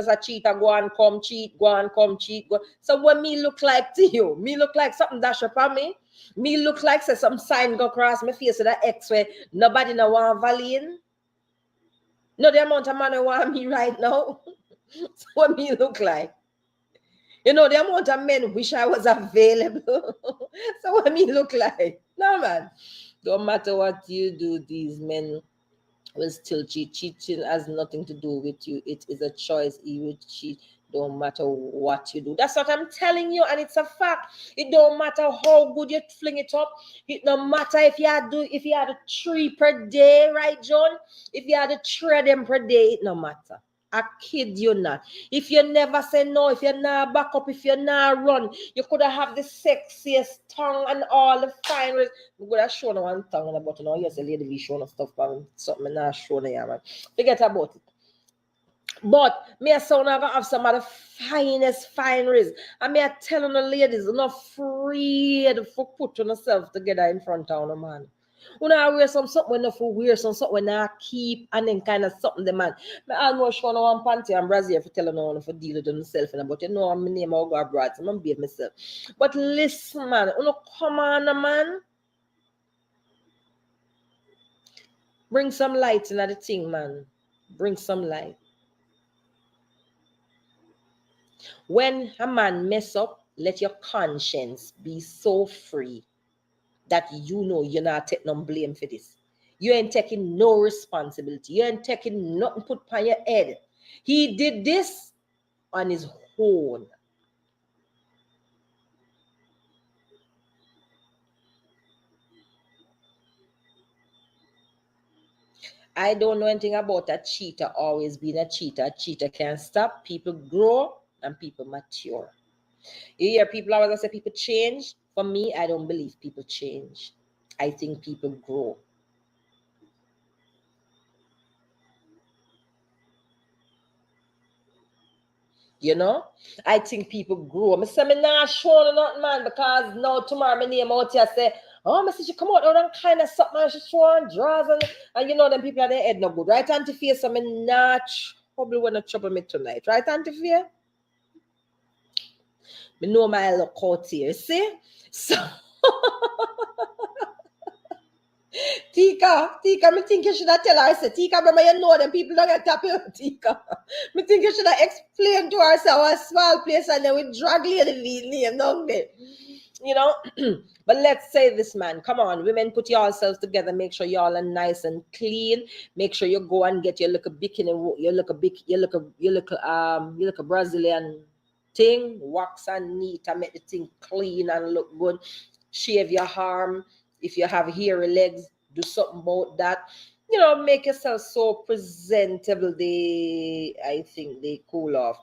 a cheater, go and come cheat, go and come cheat. Go. So what me look like to you? Me look like something dash up on me? Me look like say some sign go across my face with that X-way. Nobody no want Valine. No, the amount of man who want me right now. So what me look like? You know, the amount of men wish I was available. So what me look like? No, man. Don't matter what you do, these men will still cheat. Cheating has nothing to do with you. It is a choice. He will cheat. Don't matter what you do. That's what I'm telling you, and it's a fact. It don't matter how good you fling it up. It don't matter if you had 3 per day, right, John? If you had 3 of them per day, it no matter. I kid you not. If you never say no, if you're not back up, if you're not run, you could have the sexiest tongue and all the fine words. We could have shown one tongue and about yes, a lady be showing stuff, but something not showing ya, man. Forget about it. But me a sound I have some of the finest fineries. And me a telling the ladies, not afraid for put yourself together in front of a man. When I wear something when for wear something when I keep and then kind of something the man. Me almost show one panty and Brazil for telling no one for deal with themselves and about you know I'm name I'll go abroad, so I'm behave myself. But listen, man, you know, come on, man. Bring some light in the thing, man. Bring some light. When a man mess up, let your conscience be so free that you know you're not taking no blame for this. You ain't taking no responsibility. You ain't taking nothing put on your head. He did this on his own. I don't know anything about a cheater always being a cheater. A cheater can stop. People grow and people mature. You hear people always say people change. For me, I don't believe people change. I think people grow. You know, I think people grow. I say, me not showing nothing, man, because now tomorrow my name out here say, oh, my sister come out now and kind of something and she show on draws and you know them people are their head no good. Right, Auntie Faye? So me not probably wanna trouble me tonight. Right, Auntie Faye? Me know my look out here, see? So Tika, me think you should have tell her, say, Tika, remember you know them people don't get happy with Tika. Me think you should have explained to her, say, our small place and then we drag lady name down there. You know? But let's say this, man. Come on, women, put yourselves together, make sure y'all are nice and clean. Make sure you go and get your little bikini, you look a Brazilian thing, wax and neat and make the thing clean and look good. Shave your arm. If you have hairy legs, do something about that. You know, make yourself so presentable. I think they cool off.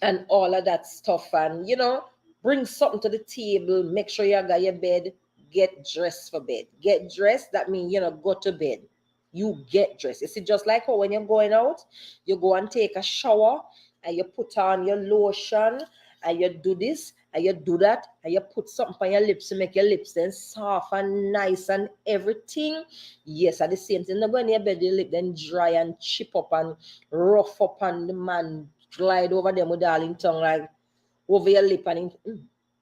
And all of that stuff. And, you know, bring something to the table. Make sure you got your bed. Get dressed for bed. Get dressed. That means, you know, go to bed. You get dressed. You see, just like how when you're going out, you go and take a shower and you put on your lotion and you do this and you do that and you put something on your lips to make your lips then soft and nice and everything. Yes, at the same time, not going to your bed, your lip then dry and chip up and rough up and the man glide over them with darling tongue like over your lip and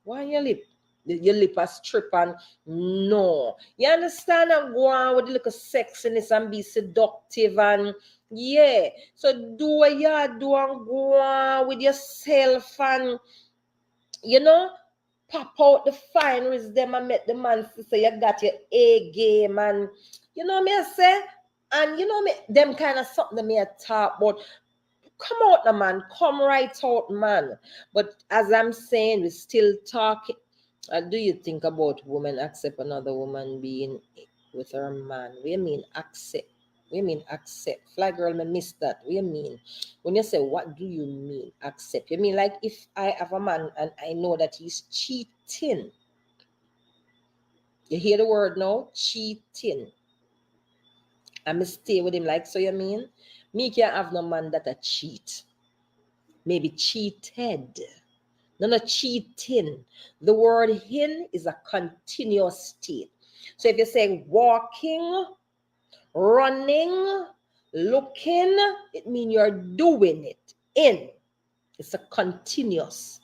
why your lip? Your lip a strip and no. You understand? And go on with a little sexiness and be seductive and yeah. So do what you do and go on with yourself and you know, pop out the fineries them and make the man say you got your A game and you know me I say and you know me them kind of something that me I talk about. Come out the man, come right out, man. But as I'm saying, we still talking. Do you think about women accept another woman being with her man? What do you mean accept? What do you mean accept? Fly girl, me miss that. What do you mean? When you say what do you mean accept? You mean like if I have a man and I know that he's cheating. You hear the word now? Cheating. I'm stay with him like so you mean? Me can't have no man that a cheat. Maybe cheated. No cheating. The word in is a continuous state. So if you say walking, running, looking, it means you're doing it. in. It's a continuous.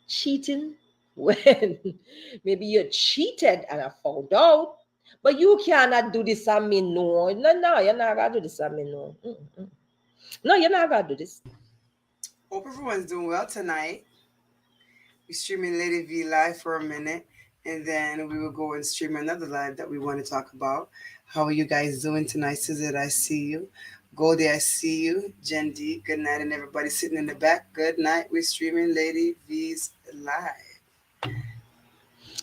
Cheating when maybe you cheated and I found out, but you cannot do this on me. No, you're not gonna do this on me. No, no, you're not gonna do this. Hope everyone's doing well tonight. We're streaming Lady V live for a minute, and then we will go and stream another live that we want to talk about. How are you guys doing tonight? Suzette, I see you. Goldie, I see you. Jen D, good night, and everybody sitting in the back. Good night. We're streaming Lady V's live.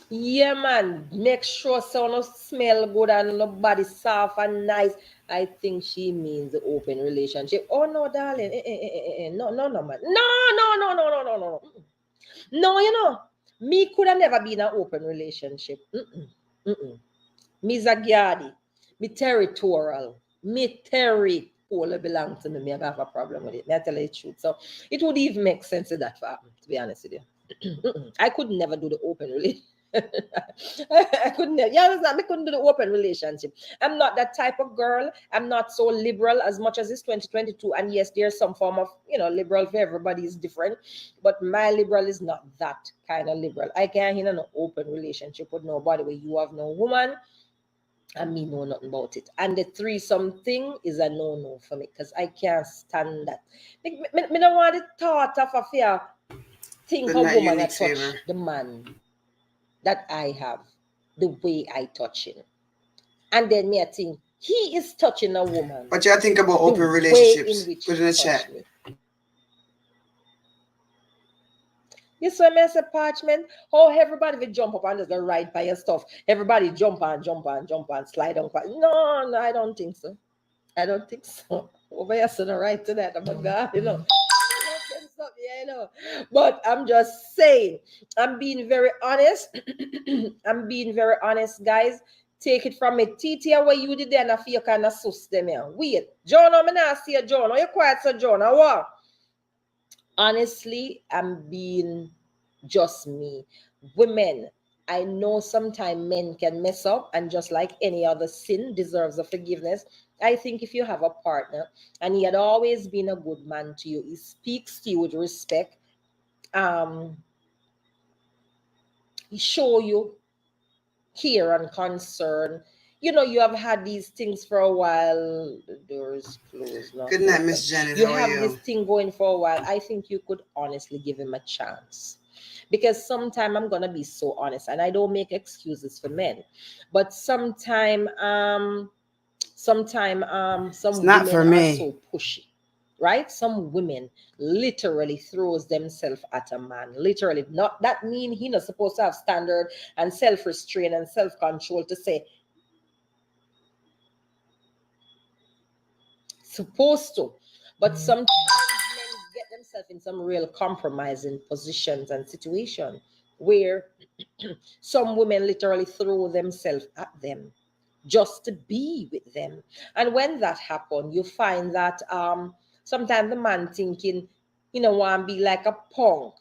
Yeah, man. Make sure so no smell good and no body soft and nice. I think she means the open relationship. Oh no, darling. No, no, no, man. No, no, no, no, no, no, no. No, you know, me could have never been in an open relationship. Me Zagiadi, me territorial, me territorial belong to me. Me have a problem with it. Me I tell you the truth. So it would even make sense of that for me, to be honest with you. I could never do the open relationship. I couldn't. You understand? I couldn't do the open relationship. I'm not that type of girl. I'm not so liberal as much as it's 2022. And yes, there's some form of liberal for everybody is different. But my liberal is not that kind of liberal. I can't in an open relationship with nobody where you have no woman and me know nothing about it. And the threesome thing is a no for me because I can't stand that. Me don't want the thought of a fear. Think Good a night, woman Unique that touch Favor. the man that I have, the way I touch him. And then me I think he is touching a woman What y'all think about the open way in relationships? which Put he in the touched chat. me. You saw me as a parchment? Oh, everybody will jump up and just go right by your stuff. Everybody jump on, slide on. No, I don't think so. I don't think so. Over here, so no right to that. I'm a God, But I'm just saying, I'm being very honest. I'm being very honest, guys. Take it from me. TT, what you did there, and I feel kind of sus them here. Wait, John, I'm not see you, John. Are you quiet, so John? Or what? Honestly, I'm being just me. Women, I know sometimes men can mess up, and just like any other sin deserves a forgiveness. I think if you have a partner and he had always been a good man to you, he speaks to you with respect, um, he show you care and concern. You have had these things for a while. The door is closed, not Good night, open. Miss Janet. You How are have this you? thing going for a while. I think you could honestly give him a chance. Because sometime I'm gonna be so honest, and I don't make excuses for men, but It's some not women for are me. so pushy, right? Some women literally throws themselves at a man. Literally, not that mean he not supposed to have standard and self-restraint and self-control to say supposed to, but sometimes men get themselves in some real compromising positions and situations where some women literally throw themselves at them just to be with them. And when that happens, you find that sometimes the man thinking, want to be like a punk,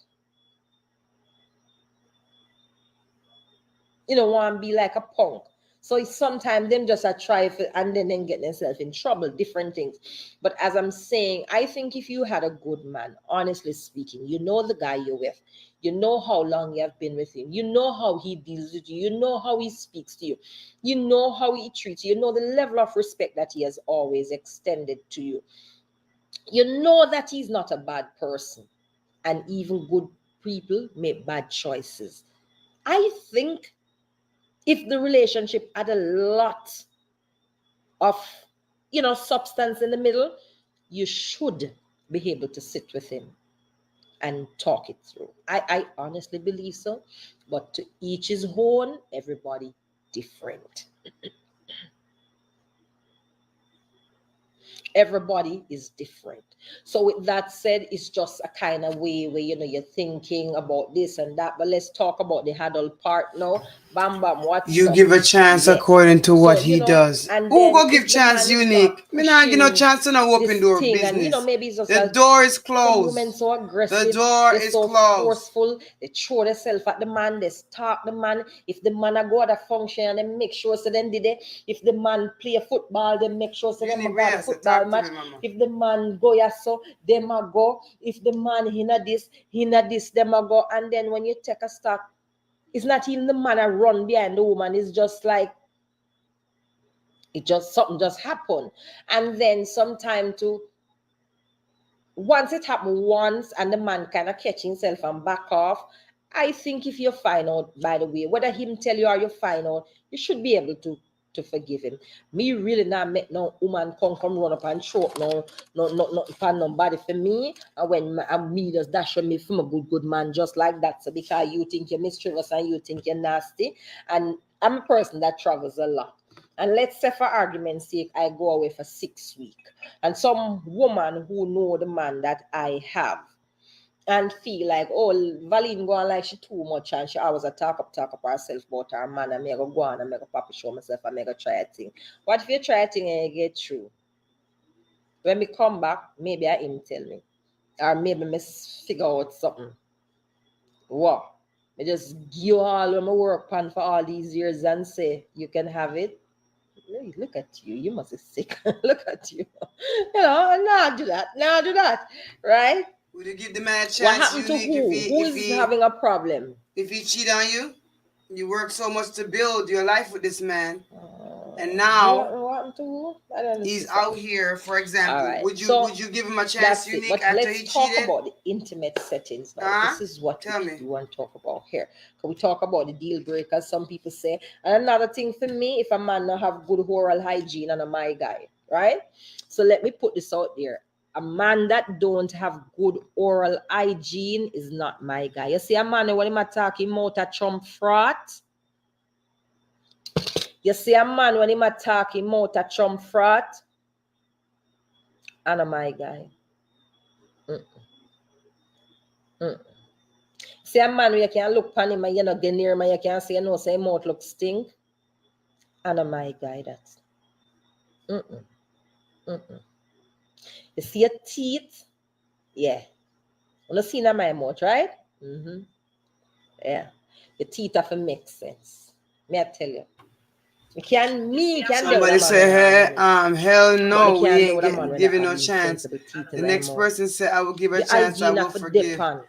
want to be like a punk. So sometimes them just a try for, and then get themselves in trouble, different things. But as I'm saying, I think if you had a good man, honestly speaking, you know the guy you're with, you know how long you have been with him, you know how he deals with you, you know how he speaks to you, you know how he treats you, you know the level of respect that he has always extended to you. You know that he's not a bad person, and even good people make bad choices. I think if the relationship had a lot of substance in the middle, you should be able to sit with him and talk it through. I honestly believe so, but to each his own. Everybody different. Everybody is different. So with that said, it's just a kind of way where you're thinking about this and that. But let's talk about the adult part now. Bam bam, what's You up? give a chance Yes. according to what So, he does. and Who then go give if the chance man start unique? Me not give no pushing chance to no open this door thing, and business. maybe it's just The a door is some women closed. so The aggressive, door they're is so closed. forceful, they throw themselves at the man, they stalk the man. If the man a go at a function and they make sure so then did it. If the man play football, they make sure so them Unique, go at a yes, football talk to match. me, mama. If the man go ya so, them a go. If the man hinna this, them a go. And then when you take a stock, it's not even the man a run behind the woman, it's just like it just something just happened. And then sometime to once it happened once and the man kind of catch himself and back off, I think if you find out, by the way, whether him tell you or you find out, you should be able to forgive him. Me really not make no woman come run up and throw up no find nobody for me. And when me just dash on me from a good man just like that. So because you think you're mischievous and you think you're nasty. And I'm a person that travels a lot. And let's say for argument's sake, I go away for 6 weeks. And some woman who know the man that I have and feel like, oh, Valine going like she too much and she always a talk up herself about her man and me go on and me go pop show myself and me go try a thing. What if you try a thing and you get through? When me come back, maybe I him tell me. Or maybe me figure out something. What? I just give you all of my work plan for all these years and say, you can have it. Look at you. You must be sick. Look at you. Now do that. Now do that. Right? Would you give the man a What chance happened to unique if who? he Who if is he having a problem? if he cheat on you? You work so much to build your life with this man, and now What happened to who? I don't he's understand. out here. For All example, right. would you give him a chance That's it. unique But after let's he talk cheated? about the intimate settings now. Huh? This is what Tell me. we want to talk about here. Can we talk about the deal breakers? Some people say. And another thing for me, if a man not have good oral hygiene and a my guy, right? So let me put this out there. A man that don't have good oral hygiene is not my guy. You see a man when him talking about a chum frat. You see a man when him talking about a chum frat. And a my guy. Mm, mm. See a man where you can look upon him and you not get near him and you can say, no, say mouth look stink. And a my guy that. Mm-mm, mm-mm. You see your teeth? Yeah. You see in my mouth, right? Mm-hmm. Yeah. Your teeth have to make sense. May I tell you? Me can deal with Somebody a man say, when I have hey, money. hell But me no, we can't deal ain't with a man when I giving have no these chance. sensible teeth The in my next mouth. person said, I will give a The chance, I hygiene will have to forgive. depend.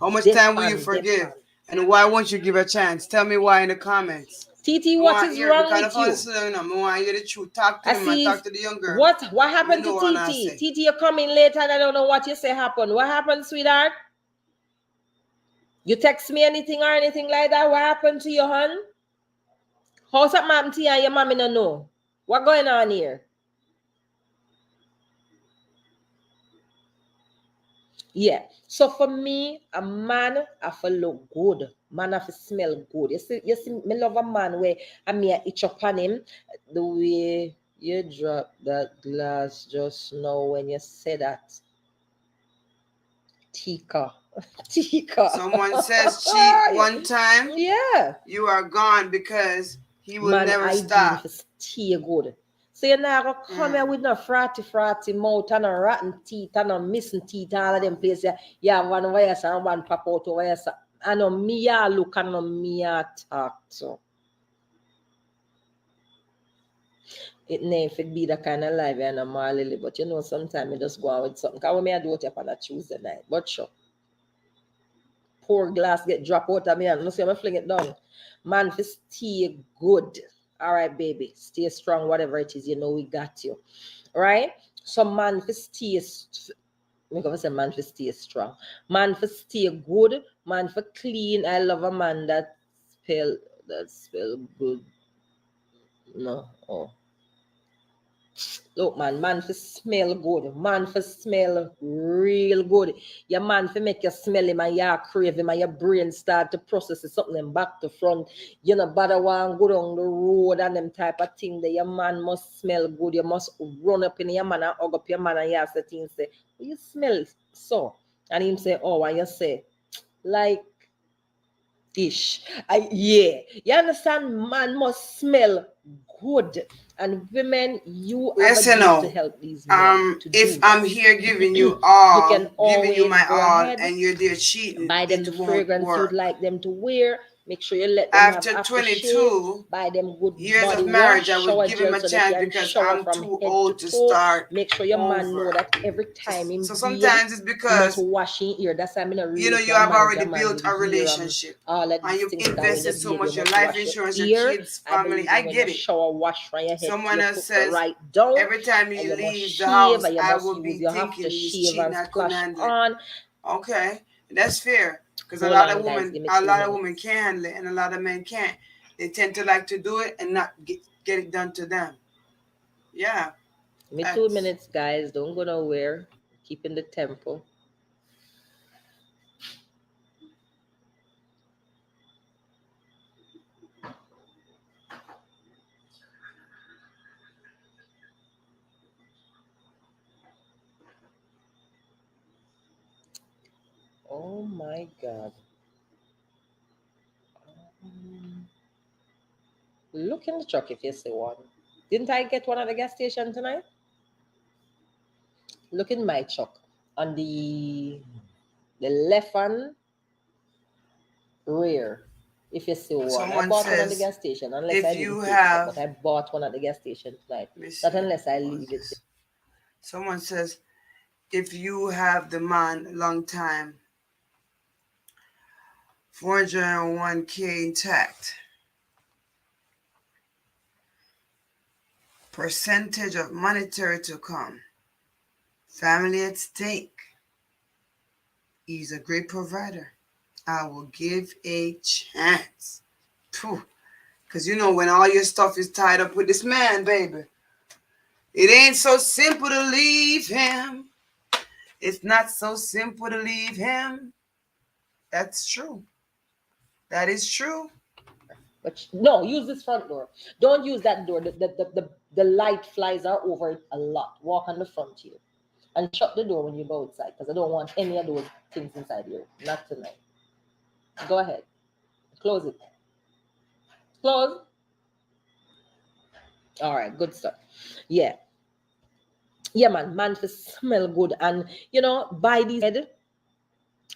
How much time will you forgive? And why won't you give a chance? Tell me why in the comments. TT, I what want to is hear wrong because with if I you? listen, I want to hear the truth. Talk to I me, man. see. Talk to the young girl. What Me happened to know what I TT? say. TT, you come in later and I don't know what you say happened. What happened, sweetheart? You text me anything or anything like that? What happened to your hon? How's up, mom? To you and your mommy don't know? What going on here? Yeah. So for me, a man have to look good. Man have to smell good. You see, me love a man where I mean itch up on him. The way you drop that glass just now when you say that. Tika. Tika. Someone says cheat one time, Yeah. you are gone because he will Man never hygiene stop. for stay good. So you're not gonna come here with no fratty mouth and no rotten teeth and no missing teeth all of them places. You have one wires and one pop out over here. I know me a look and no me a talk so. It never fit be the kind of life and a Marley, but you know sometimes you just go out with something. Cause when me I do it up on a Tuesday night. But sure. Poor glass get dropped out of me and no see me fling it down. Man, for stay good. All right, baby. Stay strong, whatever it is, you know we got you. Right? So man for stay me go say man for stay strong. Man for stay good, man for clean. I love a man that spell good. No. Oh. Look, man for smell good. Man for smell real good. Your man for make you smell him and you crave him and your brain start to process it, something back to front. You know, bother one go down the road and them type of thing. That your man must smell good. You must run up in your man and hug up your man and you ask the thing, say, well, you smell so. And him say, oh, and you say, like, Ish. Yeah. You understand? Man must smell good. And women, you have a Yes and duty to no. help these men to If do I'm this. here You can giving you always my go all, ahead, and you're there cheating, buy them it the won't fragrance you'd work. like them to wear. Make sure you let them have After aftershave. 22 Buy them good years body of wash, marriage, I would shower give him gel a so they chance can because shower I'm from too head to old to toe. start Make sure your man know over. that every time him So bathe, sometimes it's he must because wash in ear. That's why I'm not you know rate you your have man if already your man built will a hear relationship all of and these you've things because when you invested so bathe, you much your must life wash your insurance, your ear. kids, I family. believe I in when you get it. shower, wash from your head to Someone your else foot go says right down, every time and he you must leaves the shave, house, and you I must will use be your thinking he's aftershave cheating. and I couldn't splash handle it. on. Okay, that's fair because Hold on, guys, give me a two lot of women minutes. can handle it, and a lot of men can't. They tend to like to do it and not get it done to them. Yeah, Give me two facts. minutes, guys. Don't go nowhere. Keeping the tempo. Oh my God. Um, Look in the truck if you see one. Didn't I get one at the gas station tonight? Look in my truck on the left hand rear. If you see one, I Someone bought one at the says gas station. Unless I if didn't you take it up, but have, I bought one at the gas station tonight. let me Not see, unless I what was leave it. this? Someone says if you have the man long time, 401k intact, percentage of monetary to come, family at stake. He's a great provider. I will give a chance. Because you know, when all your stuff is tied up with this man, baby, it ain't so simple to leave him. It's not so simple to leave him. That's true. That is true. But no, use this front door. Don't use that door. The light flies are over it a lot. Walk on the front here. And shut the door when you go outside because I don't want any of those things inside here. Not tonight. Go ahead. Close it. Close. All right. Good stuff. Yeah. Yeah, man. Man, to smell good. And, buy these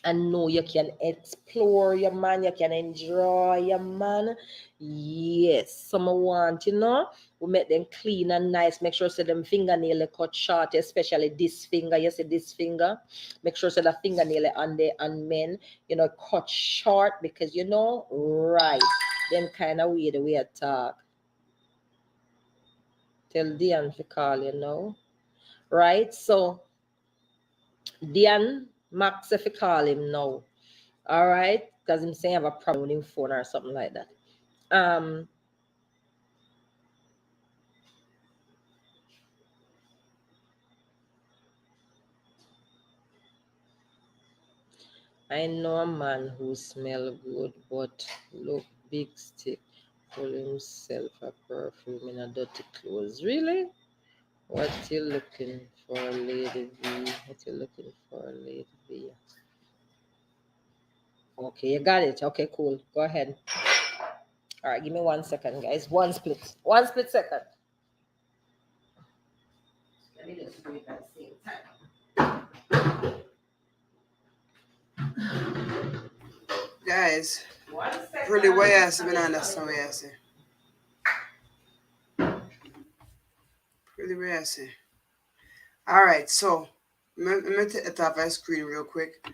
and know you can explore your man, you can enjoy your man. Yes, some want, we make them clean and nice. Make sure so them fingernail cut short, especially this finger. You see this finger. Make sure so the fingernail on the and men, cut short because right. Them kind of way the way I talk. Tell Diane to call right? So Diane Max if you call him now. All right, because him saying have a problem with him phone or something like that. Um, I know a man who smell good but look big stick, pull himself a perfume in a dirty clothes. Really? What you looking for, Lady V? What you looking for, Lady V? Okay, you got it. Okay, cool. Go ahead. All right, give me 1 second, guys. One split. 1 split second. Let me just do it at the same time. Guys, 1 second. really way I see, I understand what I say. Really way I say. All right, so let me take the top of the screen real quick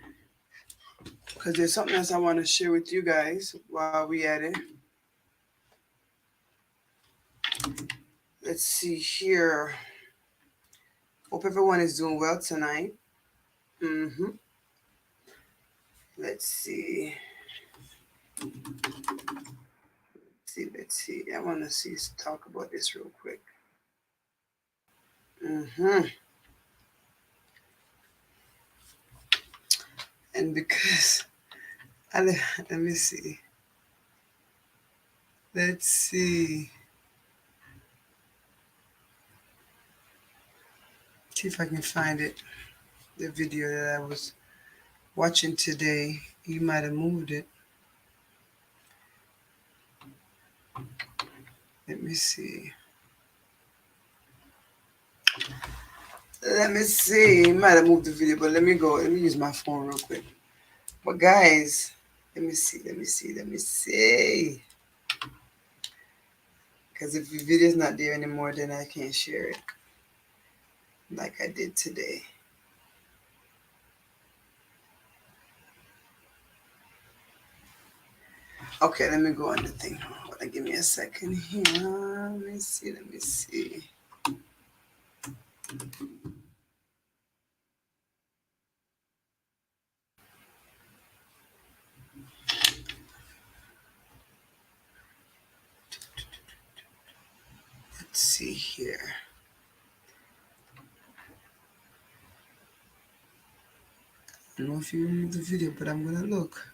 because there's something else I want to share with you guys while we at it. Let's see here. Hope everyone is doing well tonight. Mm-hmm. Let's see. Let's see. I want to talk about this real quick. Mm-hmm. And because let me see. Let's see. See if I can find it. The video that I was watching today. You might have moved it. Let me see. Let me see. Might have moved the video, but let me go. Let me use my phone real quick. But guys, let me see. Because if the video is not there anymore, then I can't share it like I did today. Okay, let me go on the thing. Hold on, give me a second here. Let me see. Let's see here. I don't know if you remove the video, but I'm gonna look.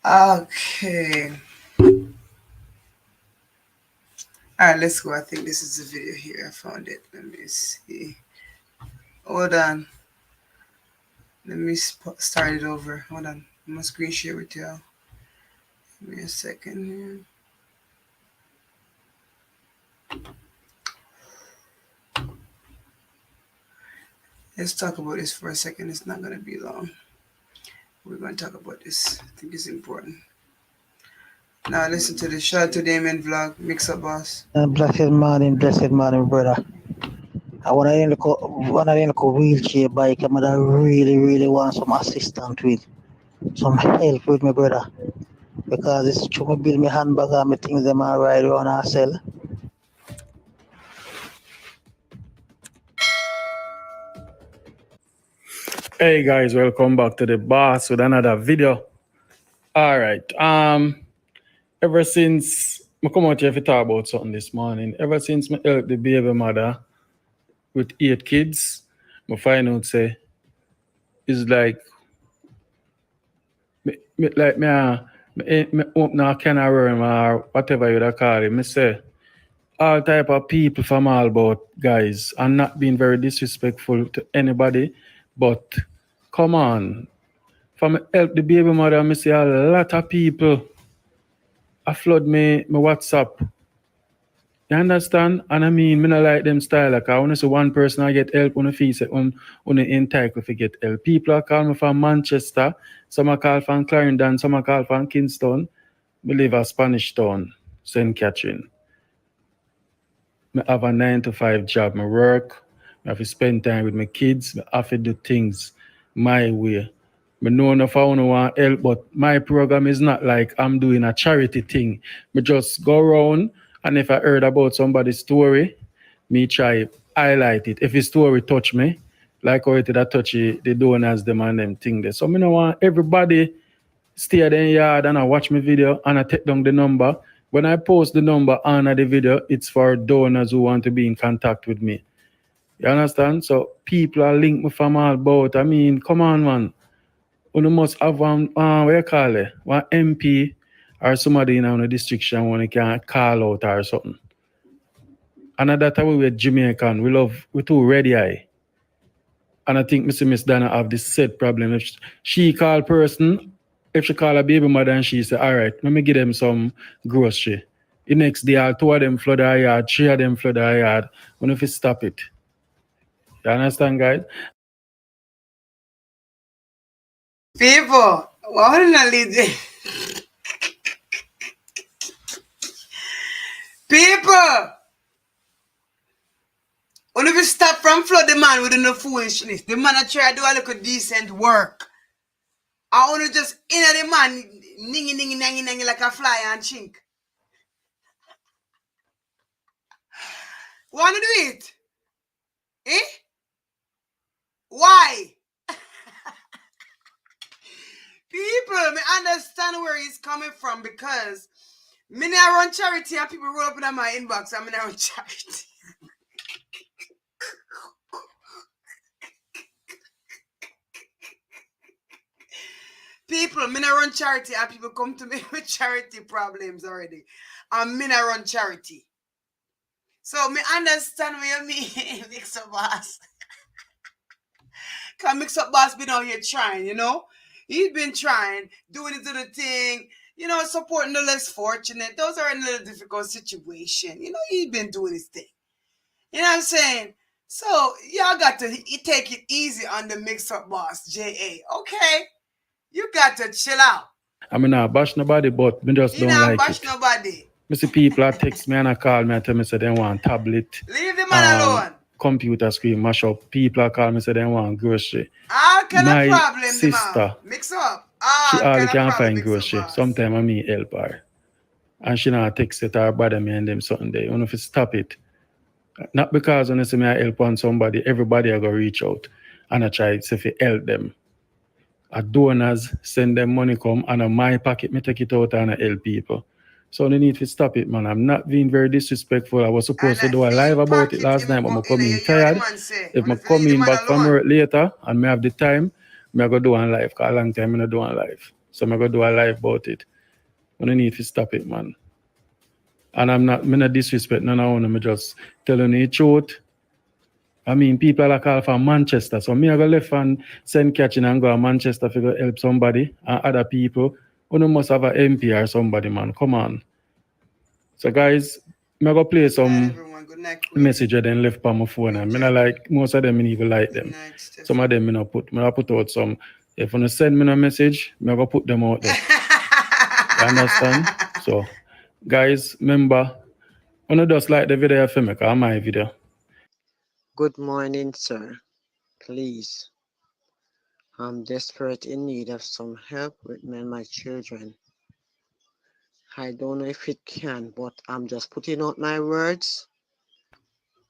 Okay. Alright, let's go. I think this is the video here. I found it. Let me see. Hold on. Let me start it over. Hold on. I'm gonna screen share with y'all. Give me a second here. Let's talk about this for a second. It's not gonna be long. We're gonna talk about this. I think it's important. Now listen to the Shout to Damon vlog. Mix up boss. Blessed morning, brother. I want to wheelchair bike. I'm gonna really want some assistance with some help with my brother because it's to me build my handbag and my things them I ride around and sell. Hey guys, welcome back to the boss with another video. All right. Ever since I come out here to talk about something this morning, ever since I helped the baby mother with 8 kids, I find out say it's like me open a can of worm or whatever you call it. Me say all type of people from all about guys. I'm not being very disrespectful to anybody, but come on. For me help the baby mother, I see a lot of people I flood me WhatsApp. You understand? And I mean, me not like them style. Like, I want to see one person I get help on the fee, say, on entitled to get help. People are calling me from Manchester, some are called from Clarendon, some are called from Kingston. Me live a Spanish town, St. Catherine. I have a 9 to 5 job. I work. I have to spend time with my kids. I have to do things my way. I know enough I want help, but my program is not like I'm doing a charity thing. I just go around, and if I heard about somebody's story, me try highlight it. If his story touch me, like how it did touch the donors, them and them thing there. So I don't want everybody stay at the yard and I watch my video and I take down the number. When I post the number under the video, it's for donors who want to be in contact with me. You understand? So people are linked me from all about. I mean, come on, man. You must have one, what you call it? One MP or somebody in a district one you can call out or something. And that's how we're Jamaican. We too ready eye. And I think Miss Dana have this set problem. If she call person, if she call a baby mother and she say, all right, let me give them some grocery. The next day, all 2 of them flood her yard, 3 of them flood her yard. When if you stop it. You understand, guys? People, why don't I leave this? People! When we stop from flood the man with no foolishness, the man I try to do a little decent work. I want to just inner the man, ningy like a fly and chink. Want to do it? Eh? Why? People, me understand where he's coming from because me I run charity and people roll up in my inbox and me I run charity. People, me I run charity and people come to me with charity problems already. And me I run charity. So me understand what you mean, Mix Up Boss. Cause Mix Up Boss been out here trying, you know? He's been trying, doing his little thing, supporting the less fortunate. Those are in a little difficult situation. He's been doing his thing. You know what I'm saying? So y'all got to take it easy on the mix-up boss, J.A. Okay? You got to chill out. I mean, I bash nobody, but me just You don't not like bash it. nobody. Me see people that text me and I call me and tell me say they want tablet, Leave the man alone. computer screen mash up. People that call me say they want grocery. All kind of My problem, the sister, man. Mix up. she All hardly kind of can problem, find mix up, grocery. boss. Sometimes I me help her. And she not text it or bother me and them something there. You know if you stop it. Not because when I say me I help on somebody, everybody I go reach out and I try to say help them. A donors send them money come and on my pocket me take it out and I help people. So they need to stop it, man. I'm not being very disrespectful. I was supposed And to that do a live same about it pocket last him night, but go I in come in you hear the tired. man say. If I If you come leave the in man back from alone. work later and I have the time, I go do one live. Cause a long time I not do one live. So I go do a live about it. But I need to stop it, man. And me not disrespect none of them. I just telling you the truth. I mean, people are call from Manchester. So me I go left and send catching and go to Manchester to go help somebody and other people. You must have an MP or somebody, man. Come on. So guys, me go play Good night, some everyone. Good night, Queen. message I then left on my phone and me not like most of them me even like Good them. night, Some of them me not put. Me I put out some. If you send me a message, me go put them out there. You understand? So guys, remember, you just like the video for me, cause my video. Good morning, sir. Please, I'm desperate in need of some help with me and my children. I don't know if it can, but I'm just putting out my words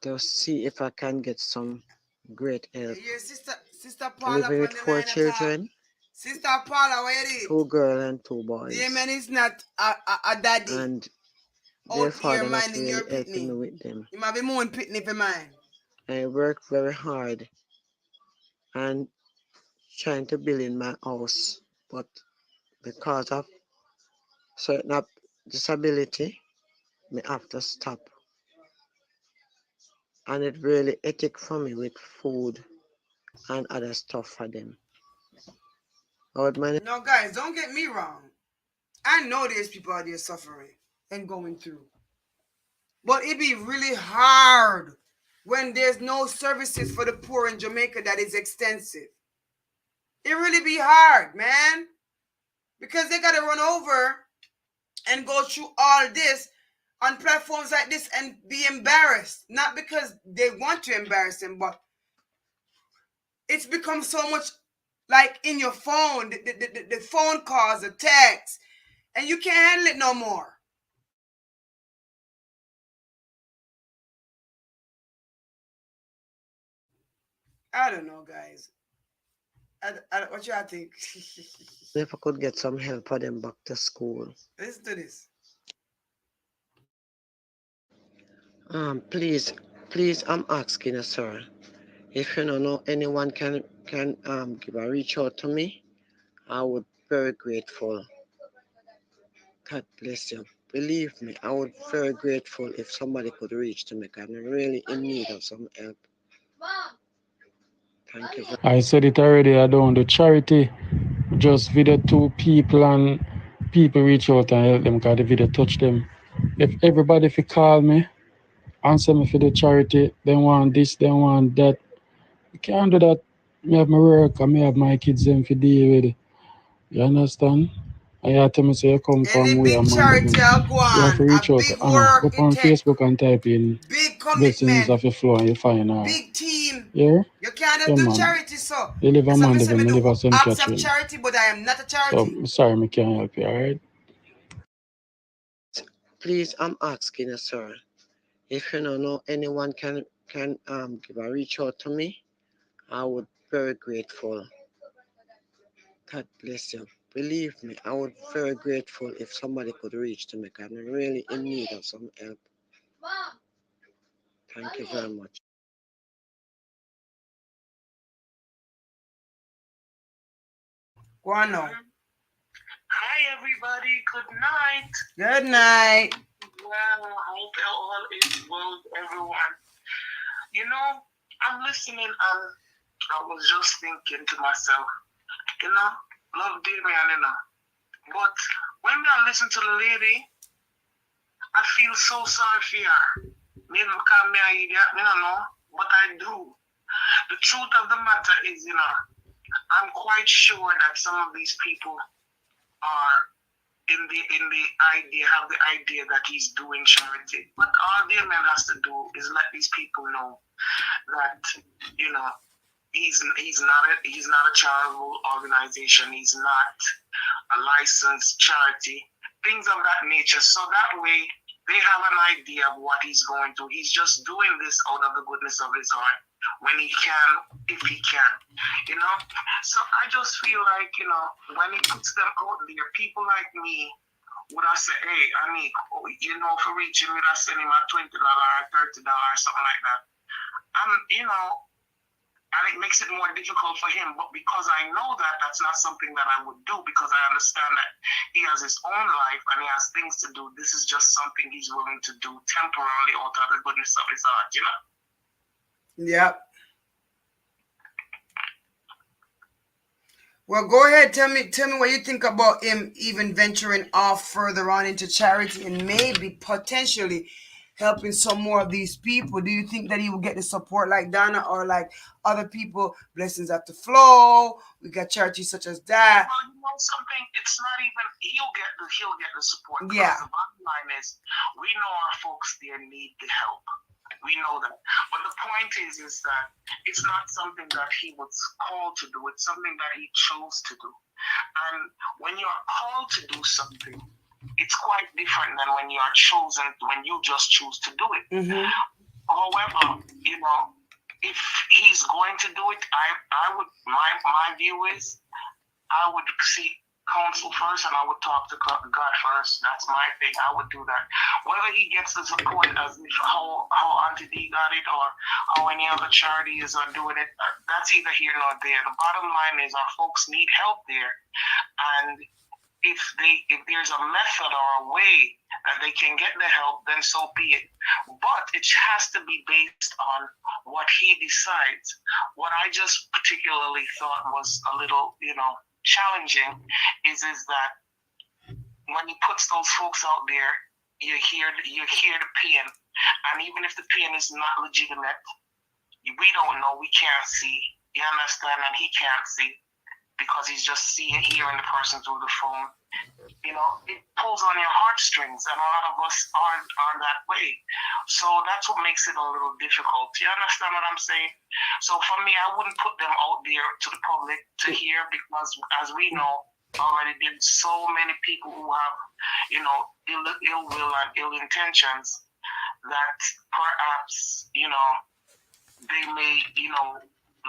to see if I can get some great help. Your sister I Paula live on with the 4 line at top. children, Sister Paula, where you 2 did? girls and 2 The boys, man is not a daddy and their out here father not minding really your helping me pitney. with them. You might be more pitney for mine. I work very hard and trying to build in my house, but because of certain disability, me have to stop. And it really ethic for me with food and other stuff for them. No, guys, don't get me wrong. I know there's people out there suffering and going through. But it be really hard when there's no services for the poor in Jamaica that is extensive. It really be hard, man. Because they gotta run over and go through all this on platforms like this and be embarrassed. Not because they want to embarrass them, but it's become so much like in your phone, the phone calls, the text, and you can't handle it no more. I don't know, guys. What y'all think? If I could get some help for them back to school. Listen to this. Please, I'm asking you, sir. If you don't know anyone can give a reach out to me, I would very grateful. God bless you. Believe me, I would very grateful if somebody could reach to me. I'm really in need of some help. Thank you. I said it already, I don't do charity. Just video to people and people reach out and help them because the video touch them. If everybody if call me, answer me for the charity, they want this, they want that. You can't do that. Me have my work and me have my kids them for deal with. You understand? And you tell me say you come from Any where big man living. charity I'll go You have on, to reach a out to big Anna. work Go it on take, Facebook and type in big blessings commitment, of your flow and you find her. big team. Yeah? You can't Yeah just do man. charity, so. You live a As I man say, living, me me live do a St. acts of Catherine. charity, but I am not a So charity. I'm sorry me can't help you, alright? Please, I'm asking you, sir. If you don't know anyone can give a reach out to me, I would very grateful. God bless you. Believe me, I would very grateful if somebody could reach to me. I'm really in need of some help. Thank you very much. Go on now. Hi everybody, good night. Good night. Well, I hope all is well with everyone. You know, I'm listening and I was just thinking to myself, you know, love Damien, you know. But when I listen to the lady, I feel so sorry for her. Me don't call me an idiot, me don't know, but I do. The truth of the matter is, you know, I'm quite sure that some of these people are in the idea, have the idea that he's doing charity. But all the man has to do is let these people know that, you know, he's not a charitable organization. He's not a licensed charity, things of that nature. So that way they have an idea of what he's going to. He's just doing this out of the goodness of his heart when he can, if he can, you know. So I just feel like, you know, when he puts them out there, people like me would I say, hey, I mean, you know, for reaching, would I send him a $20 or $30, something like that. You know, and it makes it more difficult for him. But because I know that that's not something that I would do, because I understand that he has his own life and he has things to do, this is just something he's willing to do temporarily out of the goodness of his heart, you know? Yep. Well, go ahead. Tell me what you think about him even venturing off further on into charity and maybe potentially helping some more of these people. Do you think that he will get the support like Donna or like other people? Blessings have to flow. We got charities such as that. Well, you know something. It's not even he'll get the support. Yeah. The bottom line is we know our folks there need the help. We know that. But the point is that it's not something that he was called to do. It's something that he chose to do. And when you're called to do something, it's quite different than when you are chosen, when you just choose to do it. Mm-hmm. However, you know, if he's going to do it, I would, my view is, I would seek counsel first and I would talk to God first. That's my thing. I would do that. Whether he gets the support as if how Auntie D got it or how any other charities are doing it, that's either here nor there. The bottom line is our folks need help there. And if there's a method or a way that they can get the help, then so be it. But it has to be based on what he decides. What I just particularly thought was a little, you know, challenging is that when he puts those folks out there, you hear the pain, and even if the pain is not legitimate, we don't know, we can't see. You understand? And he can't see because he's just hearing the person through the phone. You know, it pulls on your heartstrings, and a lot of us are that way. So that's what makes it a little difficult. You understand what I'm saying? So for me, I wouldn't put them out there to the public to hear, because as we know already, there's so many people who have, you know, ill will and ill intentions that perhaps, you know, they may, you know,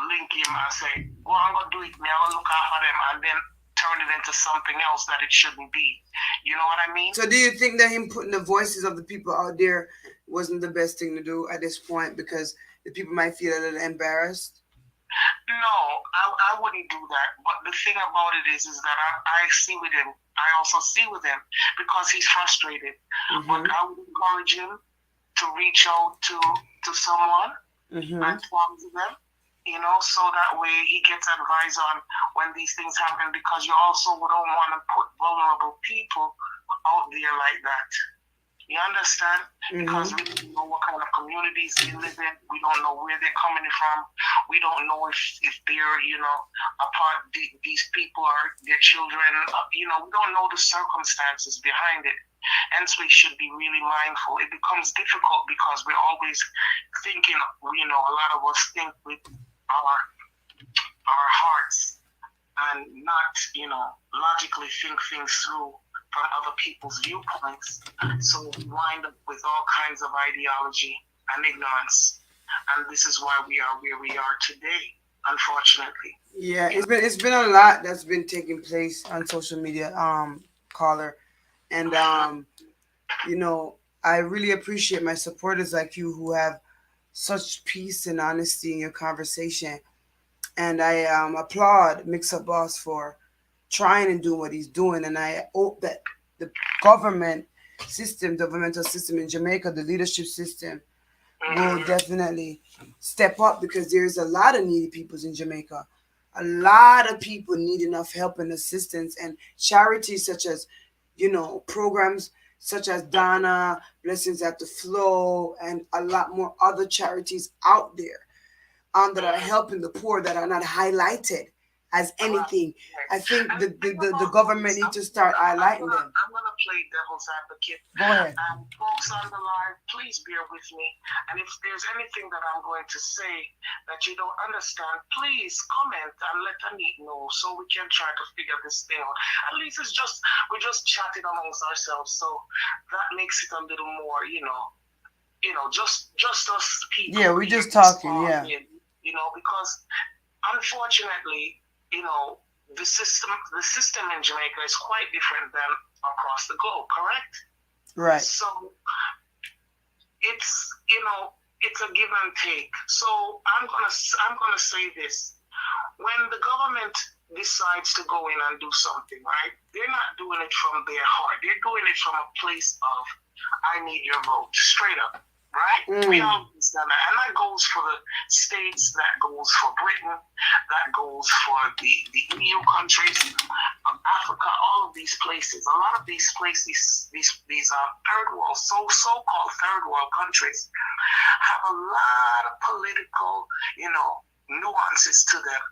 link him and say, well, I'm going to do it, me, I will look after them, and then turn it into something else that it shouldn't be. You know what I mean? So do you think that him putting the voices of the people out there wasn't the best thing to do at this point, because the people might feel a little embarrassed? No, I wouldn't do that. But the thing about it is that I see with him, I also see with him, because he's frustrated. Mm-hmm. But I would encourage him to reach out to someone and talk to them, you know, so that way he gets advice on when these things happen, because you also don't want to put vulnerable people out there like that. You understand? Because we don't know what kind of communities they live in. We don't know where they're coming from. We don't know if they're, you know, these people are their children. You know, we don't know the circumstances behind it. Hence, we should be really mindful. It becomes difficult because we're always thinking, you know, a lot of us think with our hearts and not, you know, logically think things through from other people's viewpoints. So we wind up with all kinds of ideology and ignorance. And this is why we are where we are today, unfortunately. Yeah, it's been a lot that's been taking place on social media, caller. And you know, I really appreciate my supporters like you who have such peace and honesty in your conversation. And I applaud Mix Up Boss for trying and doing what he's doing. And I hope that the governmental system in Jamaica, the leadership system, will definitely step up, because there's a lot of needy peoples in Jamaica. A lot of people need enough help and assistance, and charities such as, programs such as Donna, Blessings at the Flow, and a lot more other charities out there that are helping the poor that are not highlighted as anything. I think the government need to start highlighting them. I'm gonna play devil's advocate. Go ahead. Folks on the line, please bear with me. And if there's anything that I'm going to say that you don't understand, please comment and let Anit know so we can try to figure this thing out. At least we're just chatting amongst ourselves, so that makes it a little more, just us people. Yeah, we're just talking. Yeah. Because unfortunately, the system in Jamaica is quite different than across the globe, correct? Right. So it's it's a give and take. So I'm gonna say this: when the government decides to go in and do something, right? They're not doing it from their heart. They're doing it from a place of I need your vote, straight up. Right? We all understand that. And that goes for the states, that goes for Britain, that goes for the EU countries, Africa, all of these places. A lot of these places, these third world, so-called third world countries have a lot of political, nuances to them.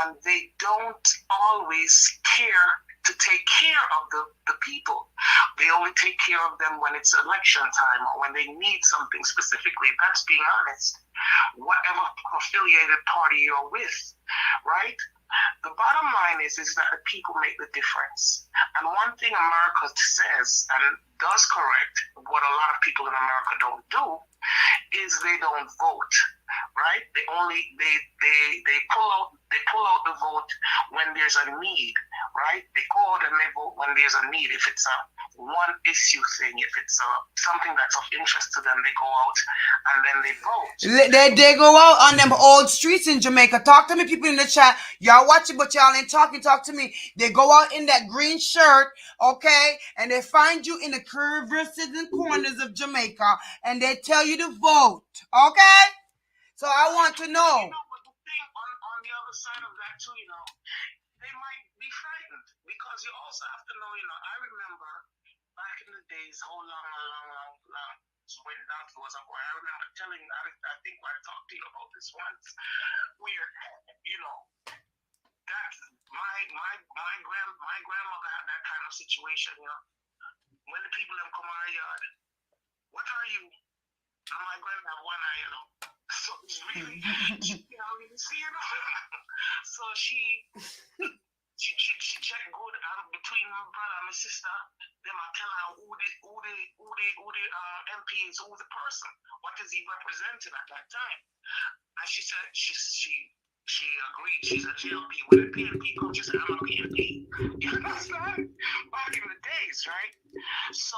And they don't always care to take care of the people. They only take care of them when it's election time or when they need something specifically. That's being honest. Whatever affiliated party you're with, right? The bottom line is that the people make the difference. And one thing America says and does correct, what a lot of people in America don't do, is they don't vote, right? They pull out the vote when there's a need, right? They go out and they vote when there's a need. If it's a one issue thing, if it's something that's of interest to them, they go out and then they vote. They go out on them old streets in Jamaica. Talk to me, people in the chat. Y'all watching, but y'all ain't talking. Talk to me. They go out in that green shirt, okay, and they find you in the crevices and corners of Jamaica, and they tell you to vote, okay? So I want to know. But the thing on the other side of that too, they might be frightened because you also have to know, I remember back in the days, how long, when that was up, I remember telling, I think I talked to you about this once, where, that my grandmother had that kind of situation, when the people have come out of yard, what are you? And my grandma have one eye, So it's really, so she checked good between my brother and my sister. Then I tell her who the MP is, who the person, what is he representing at that time? And she said she agreed. She's a GLP. When the PNP comes, she said, I'm a PNP. You understand? Back in the days, right? So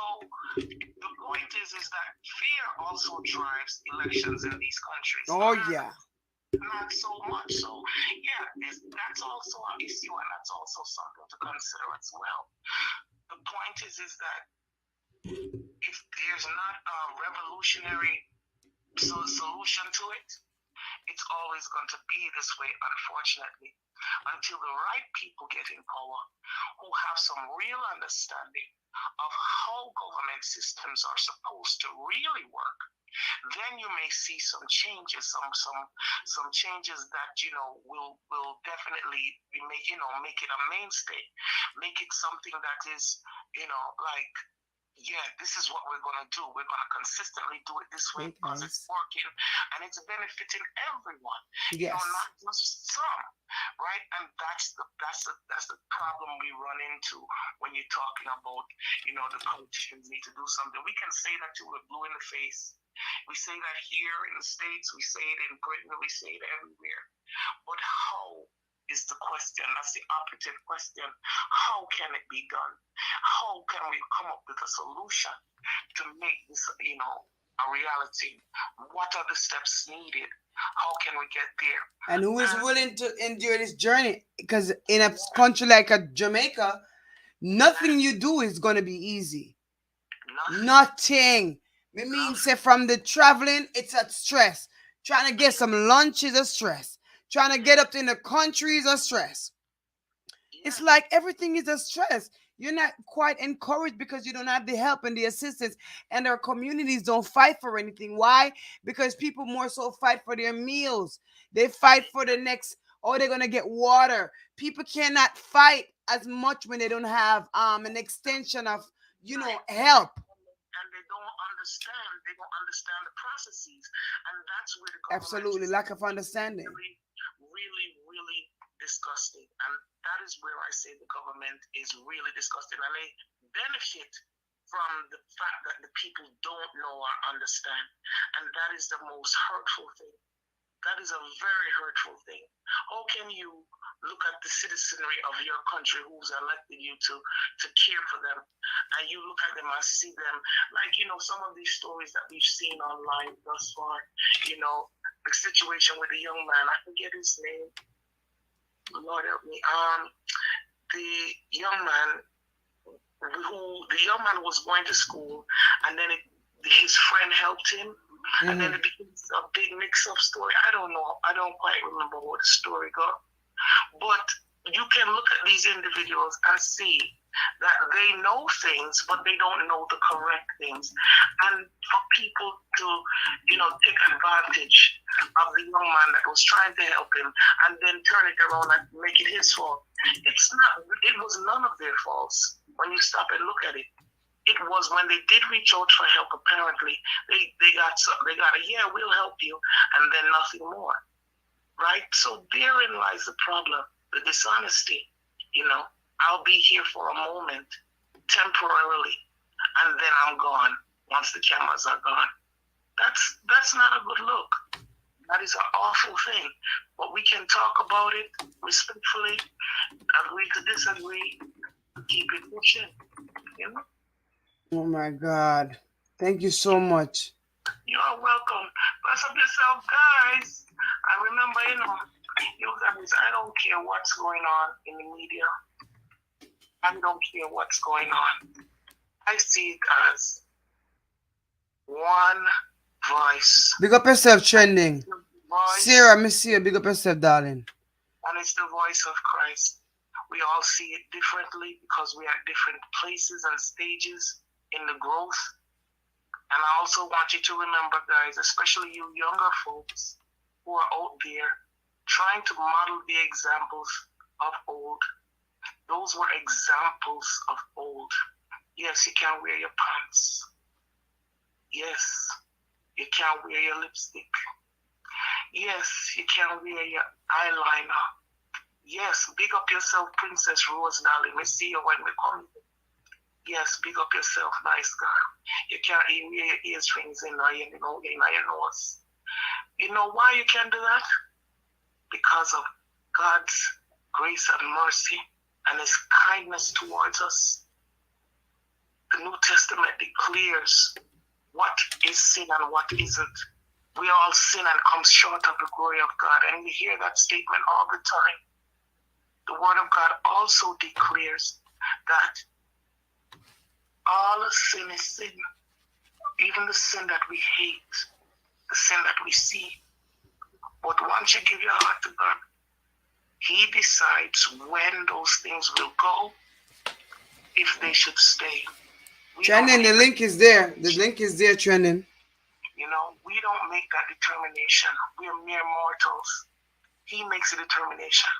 the point is that fear also drives elections in these countries. Oh, yeah. Not so much. So, yeah, that's also an issue, and that's also something to consider as well. The point is that if there's not a revolutionary solution to it, it's always going to be this way, unfortunately, until the right people get in power who have some real understanding of how government systems are supposed to really work. Then you may see some changes, some changes that will definitely make it a mainstay, make it something that is like, yeah, this is what we're going to do. We're going to consistently do it this way because it's working and it's benefiting everyone. Yes. Not just some, right? And that's the problem we run into when you're talking about, the politicians need to do something. We can say that till we're blue in the face. We say that here in the States, we say it in Britain, we say it everywhere. But how is the question? That's the operative question. How can it be done? How can we come up with a solution to make this, a reality? What are the steps needed? How can we get there? And who is willing to endure this journey? Because in a country like Jamaica, nothing you do is going to be easy. Nothing. I mean, say from the traveling, it's a stress. Trying to get some lunch is a stress. Trying to get up in the country is a stress. It's like everything is a stress. You're not quite encouraged because you don't have the help and the assistance, and our communities don't fight for anything. Why? Because people more so fight for their meals. They fight for the next, oh, they're gonna get water. People cannot fight as much when they don't have an extension of help. And they don't understand. They don't understand the processes, and that's where the government Absolutely, is lack of understanding. really, really, really disgusting. And that is where I say the government is really disgusting, and they benefit from the fact that the people don't know or understand, and that is the most hurtful thing. That is a very hurtful thing. How can you look at the citizenry of your country who's elected you to care for them, and you look at them and see them like, some of these stories that we've seen online thus far, the situation with the young man, I forget his name, Lord help me, the young man was going to school, and then his friend helped him. And then it becomes a big mix-up story. I don't know. I don't quite remember what the story got. But you can look at these individuals and see that they know things, but they don't know the correct things. And for people to, take advantage of the young man that was trying to help him and then turn it around and make it his fault, it was none of their faults when you stop and look at it. It was when they did reach out for help, apparently, they got a, yeah, we'll help you, and then nothing more, right? So therein lies the problem, the dishonesty. I'll be here for a moment, temporarily, and then I'm gone once the cameras are gone. That's not a good look. That is an awful thing. But we can talk about it respectfully, agree to disagree, keep it pushing, Oh my God. Thank you so much. You are welcome. Bless up yourself, guys. I remember, you guys, I don't care what's going on in the media. I don't care what's going on. I see it as one voice. Big up yourself, trending. Voice, Sarah, Miss Sarah, big up yourself, darling. and it's the voice of Christ. We all see it differently because we are at different places and stages in the growth. And I also want you to remember, guys, especially you younger folks who are out there trying to model the examples of old. Those were examples of old. Yes, you can wear your pants. Yes, you can wear your lipstick. Yes, you can wear your eyeliner. Yes, big up yourself, Princess Rose, darling. We see you when we come. Yes, big up yourself, nice girl. You can't even wear your earstrings in your nose. You know why you can do that? Because of God's grace and mercy and His kindness towards us. The New Testament declares what is sin and what isn't. We all sin and come short of the glory of God, and we hear that statement all the time. The Word of God also declares that all sin is sin, even the sin that we hate, the sin that we see. But once you give your heart to God, He decides when those things will go, if they should stay. Trending, the link is there. The link is there, trending. We don't make that determination. We are mere mortals. He makes a determination.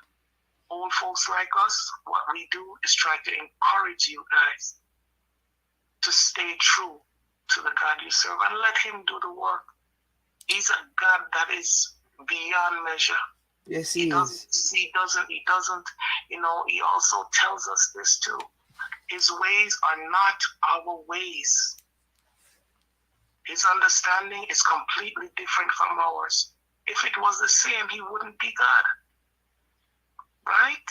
Old folks like us, what we do is try to encourage you guys to stay true to the God you serve and let Him do the work. He's a God that is beyond measure. Yes, He is. He doesn't, He also tells us this too. His ways are not our ways. His understanding is completely different from ours. If it was the same, He wouldn't be God. Right?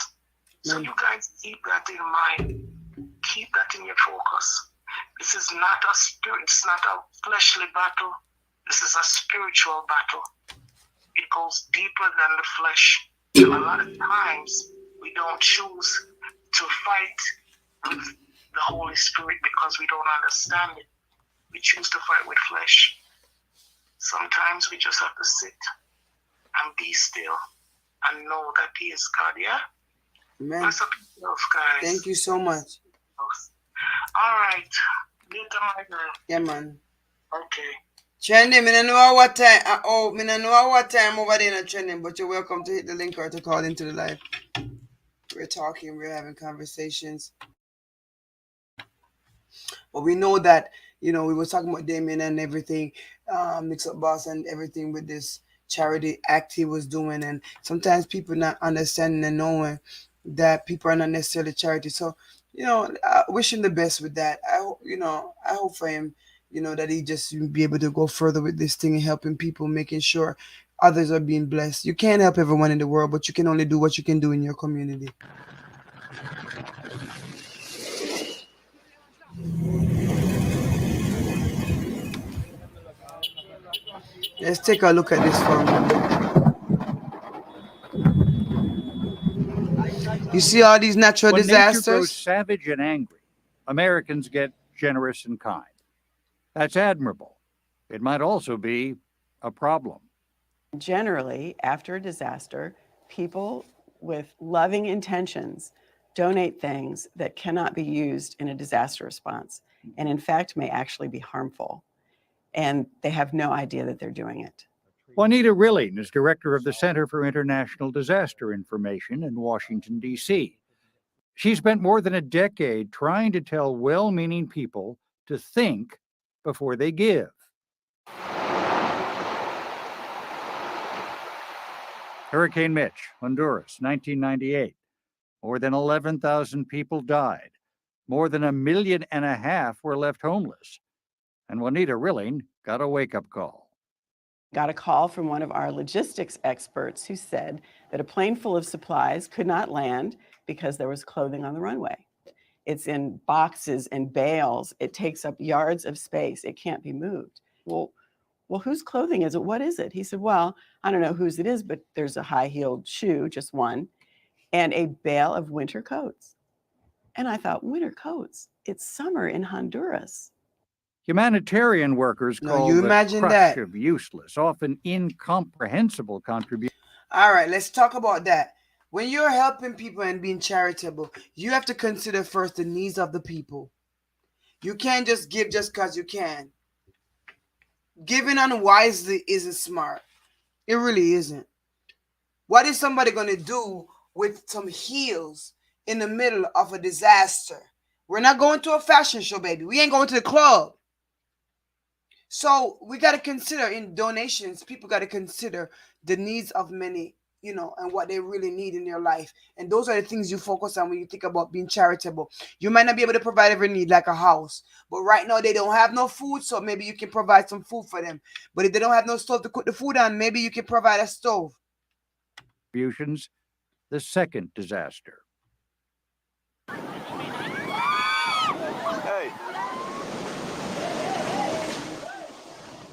So you guys keep that in mind. Keep that in your focus. This is not a spirit, it's not a fleshly battle. This is a spiritual battle. It goes deeper than the flesh. And a lot of times we don't choose to fight with the Holy Spirit because we don't understand it. We choose to fight with flesh. Sometimes we just have to sit and be still and know that He is God. Yeah. Amen. Bless up yourself, guys. Thank you so much. All right. Later, my girl. Yeah, man. Okay. Trending, me don't know what time. Me don't know what time over there in trending, but you're welcome to hit the link or to call into the live. We're talking, we're having conversations. But we know that, we were talking about Damien and everything, Mix Up Boss and everything with this charity act he was doing. And sometimes people not understanding and knowing that people are not necessarily charity. So, I wish him the best with that. I hope for him, that he just be able to go further with this thing and helping people, making sure others are being blessed. You can't help everyone in the world, but you can only do what you can do in your community. Let's take a look at this for a moment. You see all these natural When disasters? nature grows savage and angry, Americans get generous and kind. That's admirable. It might also be a problem. Generally, after a disaster, people with loving intentions donate things that cannot be used in a disaster response, and in fact may actually be harmful. And they have no idea that they're doing it. Juanita Rilling is director of the Center for International Disaster Information in Washington, D.C. She spent more than a decade trying to tell well-meaning people to think before they give. Hurricane Mitch, Honduras, 1998. More than 11,000 people died. More than 1.5 million were left homeless. And Juanita Rilling got a wake-up call. Got a call from one of our logistics experts who said that a plane full of supplies could not land because there was clothing on the runway. It's in boxes and bales. It takes up yards of space. It can't be moved. Well, whose clothing is it? What is it? He said, well, I don't know whose it is, but there's a high-heeled shoe, just one, and a bale of winter coats. And I thought, winter coats? It's summer in Honduras. Humanitarian workers call you the imagine crush that? of useless, often incomprehensible contributions. All right, let's talk about that. When you're helping people and being charitable, you have to consider first the needs of the people. You can't just give just because you can. Giving unwisely isn't smart. It really isn't. What is somebody going to do with some heels in the middle of a disaster? We're not going to a fashion show, baby. We ain't going to the club. So we got to consider in donations, people got to consider the needs of many, and what they really need in their life. And those are the things you focus on when you think about being charitable. You might not be able to provide every need like a house, but right now they don't have no food, so maybe you can provide some food for them. But if they don't have no stove to cook the food on, maybe you can provide a stove. The second disaster.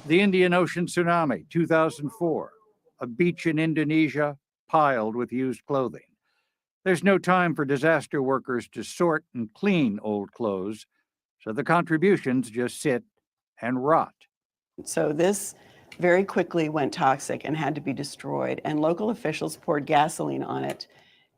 The Indian Ocean tsunami, 2004. A beach in Indonesia piled with used clothing. There's no time for disaster workers to sort and clean old clothes, so the contributions just sit and rot. So this very quickly went toxic and had to be destroyed, and local officials poured gasoline on it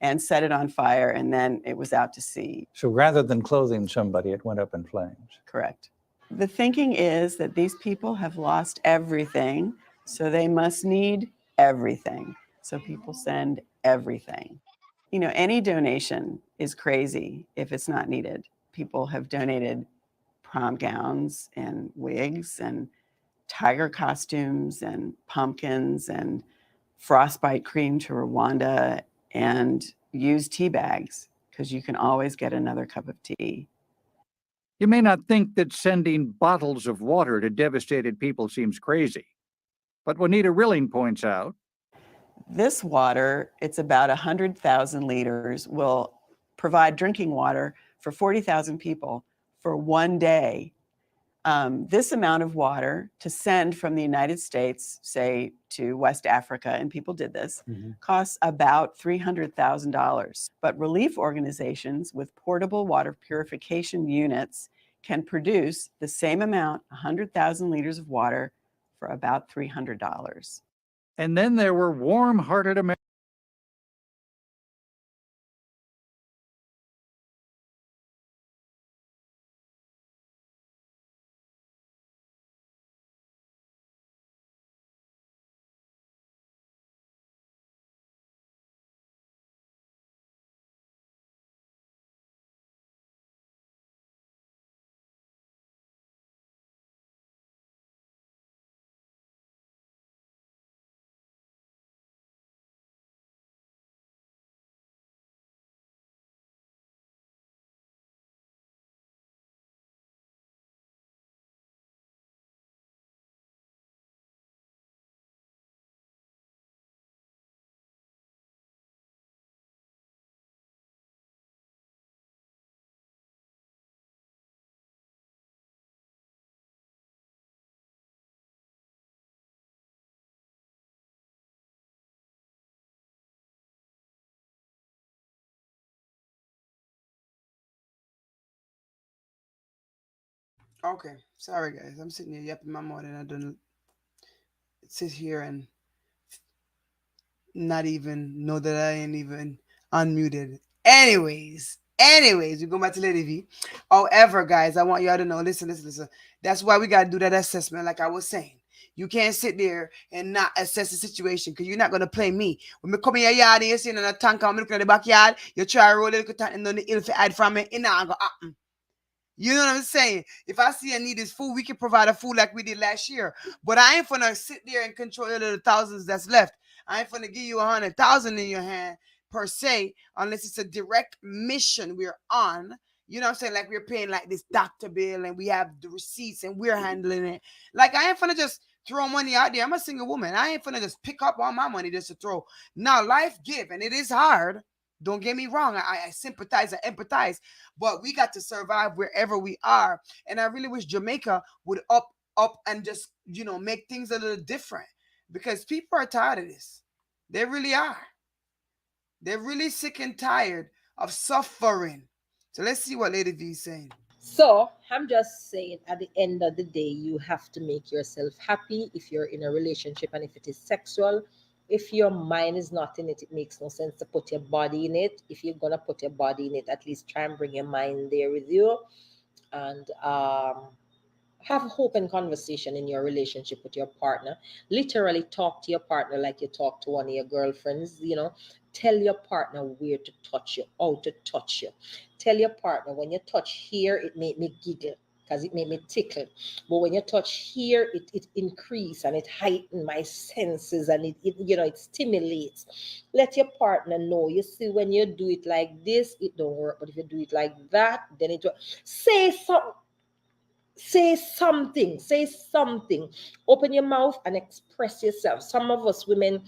and set it on fire, and then it was out to sea. So rather than clothing somebody, it went up in flames. Correct. The thinking is that these people have lost everything, so they must need everything. So people send everything. Any donation is crazy if it's not needed. People have donated prom gowns and wigs and tiger costumes and pumpkins and frostbite cream to Rwanda and used tea bags, because you can always get another cup of tea. You may not think that sending bottles of water to devastated people seems crazy, but Juanita Rilling points out, this water, it's about 100,000 liters, will provide drinking water for 40,000 people for one day. This amount of water to send from the United States, say, to West Africa, and people did this, costs about $300,000. But relief organizations with portable water purification units can produce the same amount, 100,000 liters of water, for about $300. and then there were warm-hearted Americans Okay, sorry guys. I'm sitting here yapping my mouth and I don't sit here and not even know that I ain't even unmuted. Anyways, we go back to Lady V. However, guys, I want y'all to know, listen. That's why we gotta do that assessment, like I was saying. You can't sit there and not assess the situation because you're not gonna play me. When me come in your yard and you're sitting in a tank and I'm looking at the backyard, you try to roll a little tank and then the ill for hide from me, it not gonna happen. You know what I'm saying? If I see a need is food, we can provide a food like we did last year. But I ain't gonna sit there and control the thousands that's left. I ain't gonna give you 100,000 in your hand per se, unless it's a direct mission we're on. You know what I'm saying? Like we're paying like this doctor bill and we have the receipts and we're handling it. Like I ain't gonna just throw money out there. I'm a single woman. I ain't gonna just pick up all my money just to throw. Now life give and it is hard. Don't get me wrong. I sympathize and empathize, but we got to survive wherever we are. And I really wish Jamaica would up and just, make things a little different because people are tired of this. They really are. They're really sick and tired of suffering. So let's see what Lady V is saying. So I'm just saying, at the end of the day, you have to make yourself happy if you're in a relationship and if it is sexual. If your mind is not in it, it makes no sense to put your body in it. If you're gonna put your body in it, at least try and bring your mind there with you. And have a open conversation in your relationship with your partner. Literally talk to your partner like you talk to one of your girlfriends. Tell your partner where to touch you, how to touch you. Tell your partner, when you touch here, it made me giggle because it made me tickle. But when you touch here, it increase and it heighten my senses, and it stimulates. Let your partner know. You see, when you do it like this, it don't work. But if you do it like that, then it will. Say something. Say something. Open your mouth and express yourself. Some of us women,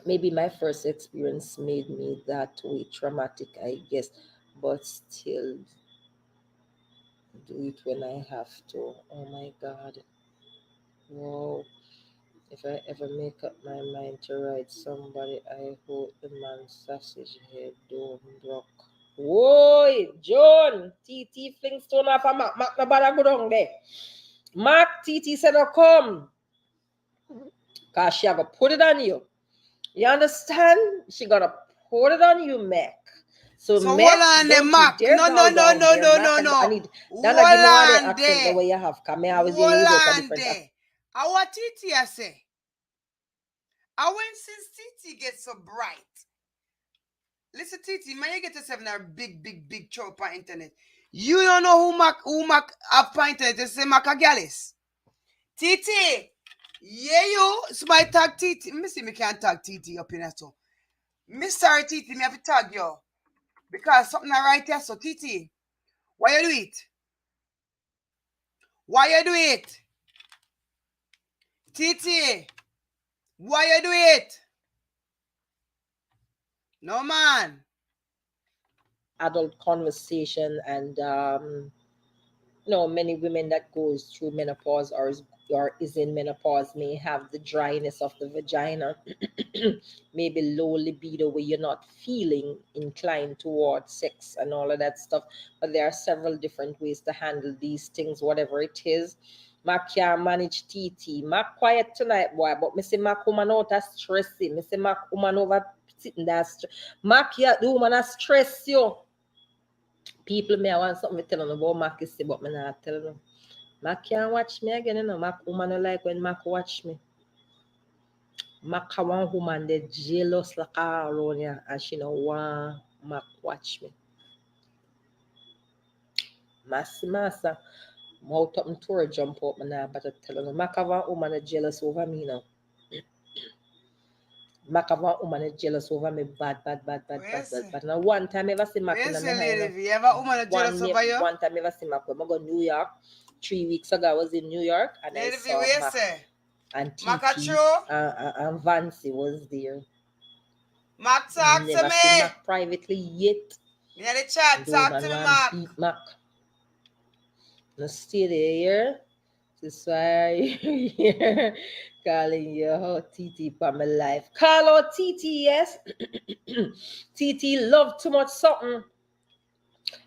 maybe my first experience made me that way traumatic, I guess, but still do it when I have to. Oh my God. Wow. If I ever make up my mind to ride somebody, I hope the man sausage head don't broke. Whoa, John, TT Flingstone off a Mac no bother go down there. Mark TT said, "Oh, come." Because she gonna put it on you. You understand? She gonna put it on you, Mac. So So hold Mac, on there, don't you Mark. dare No, no, bow no, down no, there, no, Mac. no, I no. need Dana give me all the Hold on accent the there. way you have. Cause me always hear you out a Hold different on accent. there. Our Titi, I say. I went since Titi gets so bright. Listen, Titi, man, you get yourself in a big trouble on internet. You don't know who Mac up on internet. They say Mac a galis. Titi, yeah, you. So my tag Titi. Me see me can't tag Titi up in that so. Me sorry, Titi, me have to tag you. Because something I right there. So, Titi, why you do it? Why you do it? Titi, why you do it? No, man. Adult conversation, and many women that goes through menopause or is in menopause may have the dryness of the vagina, maybe low libido where you're not feeling inclined towards sex and all of that stuff. But there are several different ways to handle these things, whatever it is. Ma can't manage TT. Ma quiet tonight, boy, but me say ma woman out a stressing. Me say ma woman over sitting there. Ma can't the woman a stress you. People may want something to tell them about Mac is but me not tell them. Mac can't watch me again, Mac woman no like when Mac watch me. Mac a one woman they jealous like her around here and she no want Mac watch me. Massa. Mouth up and tour jump up and now but I tell them Mac have one woman they jealous over me now. Mac have one woman they jealous over me bad. Now one time I ever see Mac in Where's my the hand. lady? You have a woman jealous over you? One time I ever see Mac when I go New York. 3 weeks ago I was in New York and Lady I V, saw where you Mac say? and Mac a TT true? and Vancy was there. Mac, talk to Never seen me. Mac privately yet. Me in the chat, The talk to woman me, want Mac. beat Mac. No stay there. This why here calling you how TT for my life. Call out TT, yes. TT love too much something.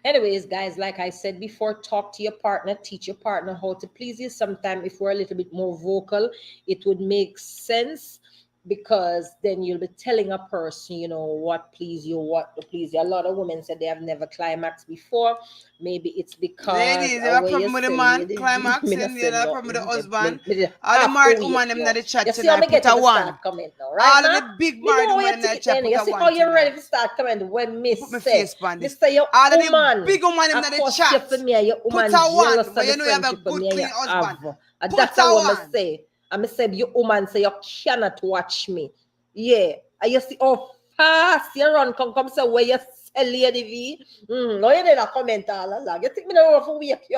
Anyways, guys, like I said before, talk to your partner, teach your partner how to please you. Sometimes if we're a little bit more vocal, it would make sense, because then you'll be telling a person, what please you, what to please you. A lot of women said they have never climaxed before. Maybe it's because Ladies, you have a where you problem with the say, man lady V, me not climaxing, you say have a problem with the nothing. husband. Me All the half married awake, woman them yo. that the chat You see how me tonight, put get a to start one. comment now, right, All of ma? the big Me married know woman where them you that take the it chat, then. put You a see one how you ready tonight. to start comment when me Put my say, face on me this. say your All of the woman big woman them I that the cost you chat, for me, your put woman a jealous one. of But the you know you have a friendship for good, me and you clean husband. have. Put That's a what I one. say. I say your woman say you cannot watch me. Yeah. And you see how fast you run, come say where you sell Lady V. No, you didn't comment all along. You think me no for wake you.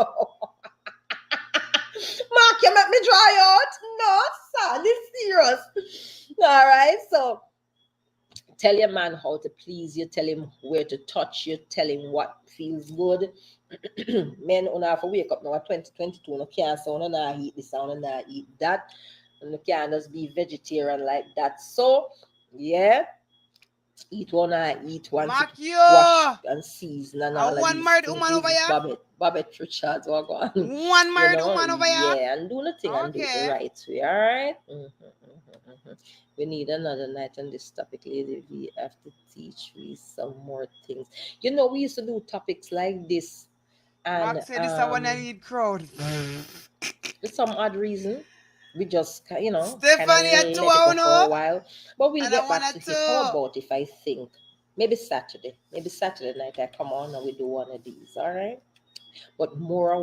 Mark, you make me dry out. No, son, it's serious. All right, so tell your man how to please you, tell him where to touch you, tell him what feels good. Men on have to wake up now at 2022, no can't say no nah eat this, no nah eat that. And you can't just be vegetarian like that. So yeah, eat one eye, eat one to Mark you. wash and season and A all of one these married things. woman over This is here. Babette Richards, what going on? One married woman over here. Yeah, and do nothing and do it the Okay. right way, all right? We need another night on this topic, lady. We have to teach we some more things. We used to do topics like this, and Mark said this is one I need crowd. for some odd reason, we just kind of Stephanie at 2 let it go for a no. while. But we'll And I get want back a to it. How 2. about if I think maybe Saturday night I come on and we do one of these, all right? But more,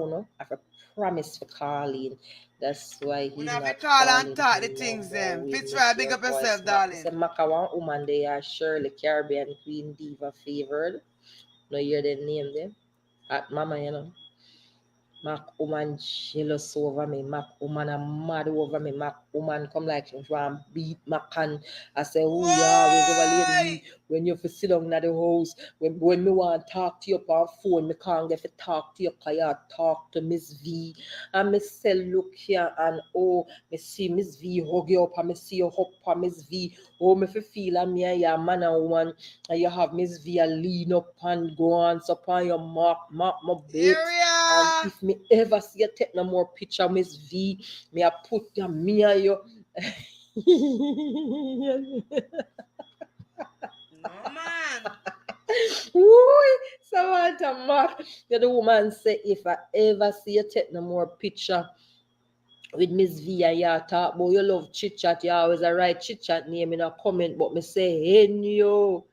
I have a promise for Carlene. That's why We he's have to not call and calling talk the me no things more. them. We Fitzroy, miss big your up voice, yourself, Mac. I said, darling. Mac, I want woman they are Shirley Caribbean Queen Diva favored. No, hear the name them. At Mama, Mac woman jealous over me. Mac woman a mad over me. Mac woman come like she want beat Mac and I say, oh, you always over Lady Why? V. When you sit down at the house, when me want to talk to you on phone, me can't get to talk to you because you talk to Miss V. And me say, look here, and oh, me see Miss V hug you up, and me see you hug for Miss V. Oh, me feel and me and your man and woman, and you have Miss V a lean up and go on, so upon your mark my bait. And Area. if me ever see you take no more picture, Miss V, me I put your me and you. No, man. Woo! Samantha Mark, the woman say if I ever see you take no more picture with Miss V and you talk about you love chit chat, you always a write chit chat name in a comment, but me say Enyo.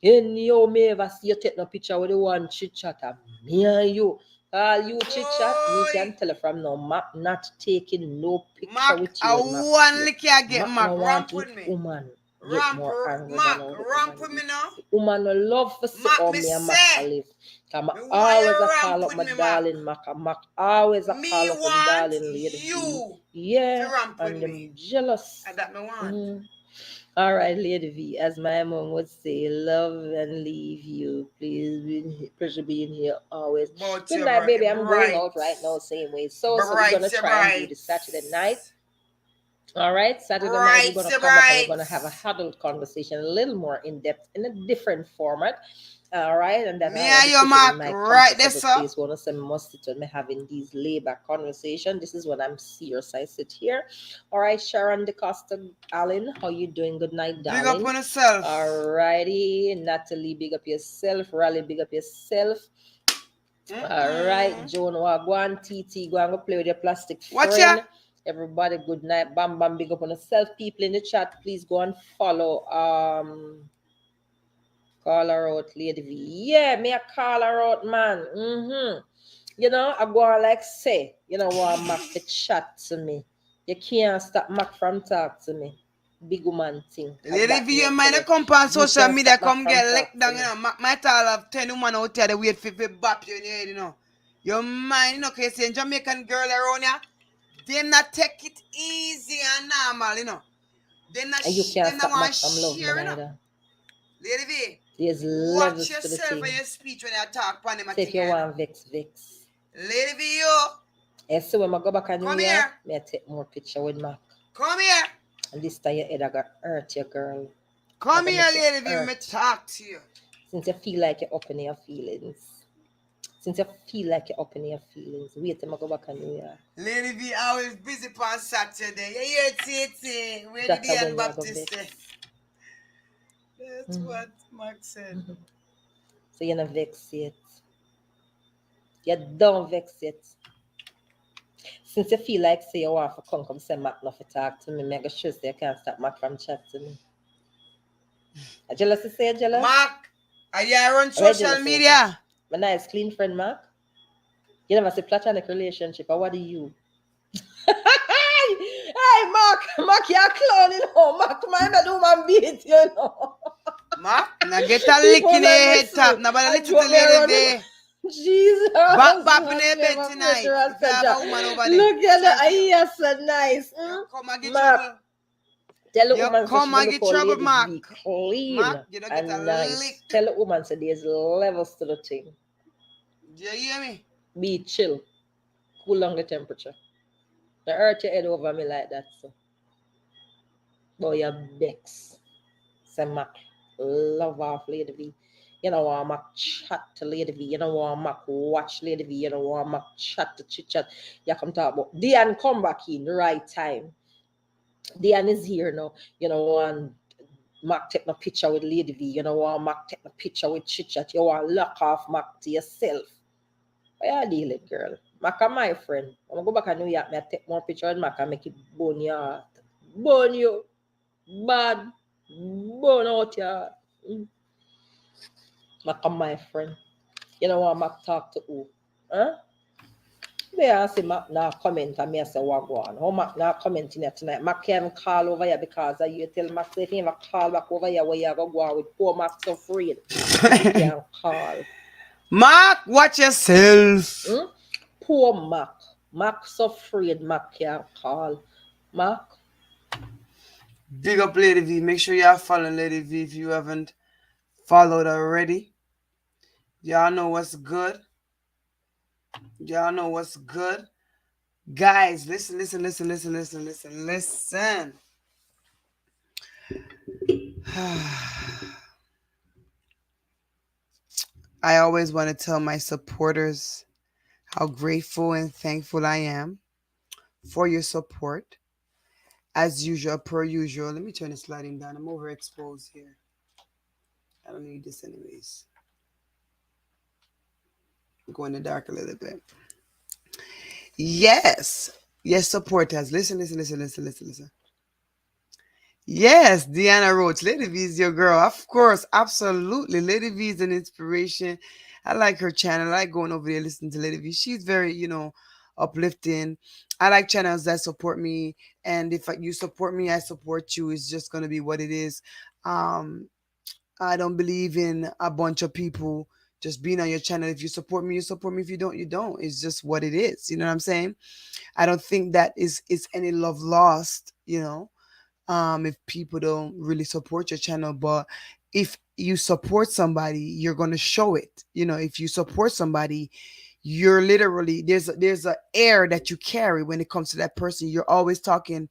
Enyo, me ever see you take no picture with the one chit chat, me and you. All you chit chat, me Boy. can tell you from now, Mac not taking no picture Mark, with you I when Mac see one you. lick you get Mac no Mark. want Ramp the with me. woman get Ramp, more angry than Mark, how the ramp woman with live. me now. The woman no love for see Mark, how me me and Mac a say. live. Cause I Me want always a you call ramp up with my me, Mark. darling Mac. And Mac always a Me call up him want darling Lady V. you Yeah, to ramp with and me. them jealous. And that me want. All right, Lady V, as my mom would say, love and leave you. Pleasure being here always. But Good you're night, baby. I'm going bright. out right now, same way. So we're Bright, gonna you're try and do bright. this Saturday night. All right, Saturday night we're Bright, gonna you're come back and we're bright. gonna have a huddled conversation, a little more in depth, in a different format. All right, and then Me I want and to your sit in Mark my right there, comfortable sir. place. One of some must sit when me having these layback conversation. This is when I'm serious. I sit here. All right, Sharon DeCosta Allen, how you doing? Good night, Big up darling. on yourself. All righty, Natalie, big up yourself. Raleigh, big up yourself. All right, Joan Wagwan, TT, go and go play with your plastic Watch ya. friend. Everybody, good night. Bam bam, big up on yourself. People in the chat, please go and follow. Call her out, Lady V. Yeah, me a call her out, man. I go on like say, want Mac to chat to me. You can't stop Mac from talk to me. Big woman thing. Lady V, you mind to come on social media, come get licked down, Might all have 10 women out there that wait for bop you in your head, You mind, cause you Jamaican girl around here, they not take it easy and normal, They not, And you can't they not stop Mac want from love me share, neither. Lady V, There's watch levels to the yourself thing. and your speech when you talk on them. So if you want vex. Lady V, you. And so when I go back on New Come York, here. me I take more picture with Mac. Come here. And this time your head I got hurt you, girl. Come here, Lady V, let me talk to you. Since you feel like you're up in your feelings. Since you feel like you're up in your feelings. Wait till I go back on New York. Lady V always busy on Saturday. You hear it? Where did That's the when you go Baptist say? vex. That's what Mark said. So you're not vex yet. You don't vex yet. Since you feel like say you want to come say Mac not to talk to me, make a sure say you can't stop Mac from chat to me. Are jealous to say jealous? Mark, are you on social media? My nice clean friend Mark. You never say platonic relationship, or what do you? Hey Mark, you're clowning home. Mark, mind that woman beat, you know. Mark, now get a lick in the head top. Now, but a little lady there. Jesus. Back in the bed tonight. If you have a woman over there. Look at that. Yes, so nice. Come and get Mark, trouble. tell the You woman come so and she get look how trouble, lady Mark. be clean Mark, you don't get and a nice. lick. Tell the woman so there's levels to the thing. Do you hear me? Be chill. Cool down the temperature. Don't hurt your head over me like that, so. Boy, you're vex. Say Mac, love off Lady V. You know want Mac chat to Lady V. You know want Mac watch Lady V. You know want Mac chat to chit chat. You come talk about Diane come back in the right time. Diane is here now. You know want Mac take a picture with Lady V. You know want Mac take a picture with chit chat. You want lock off Mac to yourself. Why you dealing, girl? Mac are my friend. I'm gonna go back to New York. I take more picture with Mac and make it burn your heart. Burn you. Bad. Burn out your heart. Mac are my friend. You know what Mac talk to who? Huh? They ask him Mac now comment and me I say what go on. How Mac now commenting here tonight? Mac can't call over here because you tell Mac say if he ever call back over here where you go on with poor Mac so afraid. He can't call. Mark, watch yourself. Poor Mac. Mac so afraid Mac can't call. Mac. Big up Lady V. Make sure y'all follow Lady V if you haven't followed already. Y'all know what's good. Y'all know what's good. Guys, listen. I always want to tell my supporters how grateful and thankful I am for your support. As usual, per usual. Let me turn the sliding down. I'm overexposed here. I don't need this anyways. Go in the dark a little bit. Yes, supporters. Listen. Yes, Deanna Roach. Lady V is your girl. Of course, absolutely. Lady V is an inspiration. I like her channel. I like going over there listening to Lady V. She's very, uplifting. I like channels that support me. And if you support me, I support you. It's just going to be what it is. I don't believe in a bunch of people just being on your channel. If you support me, you support me. If you don't, you don't. It's just what it is. You know what I'm saying? I don't think that is any love lost, if people don't really support your channel. But if you support somebody, you're going to show it. If you support somebody, you're literally, there's a air that you carry when it comes to that person. You're always talking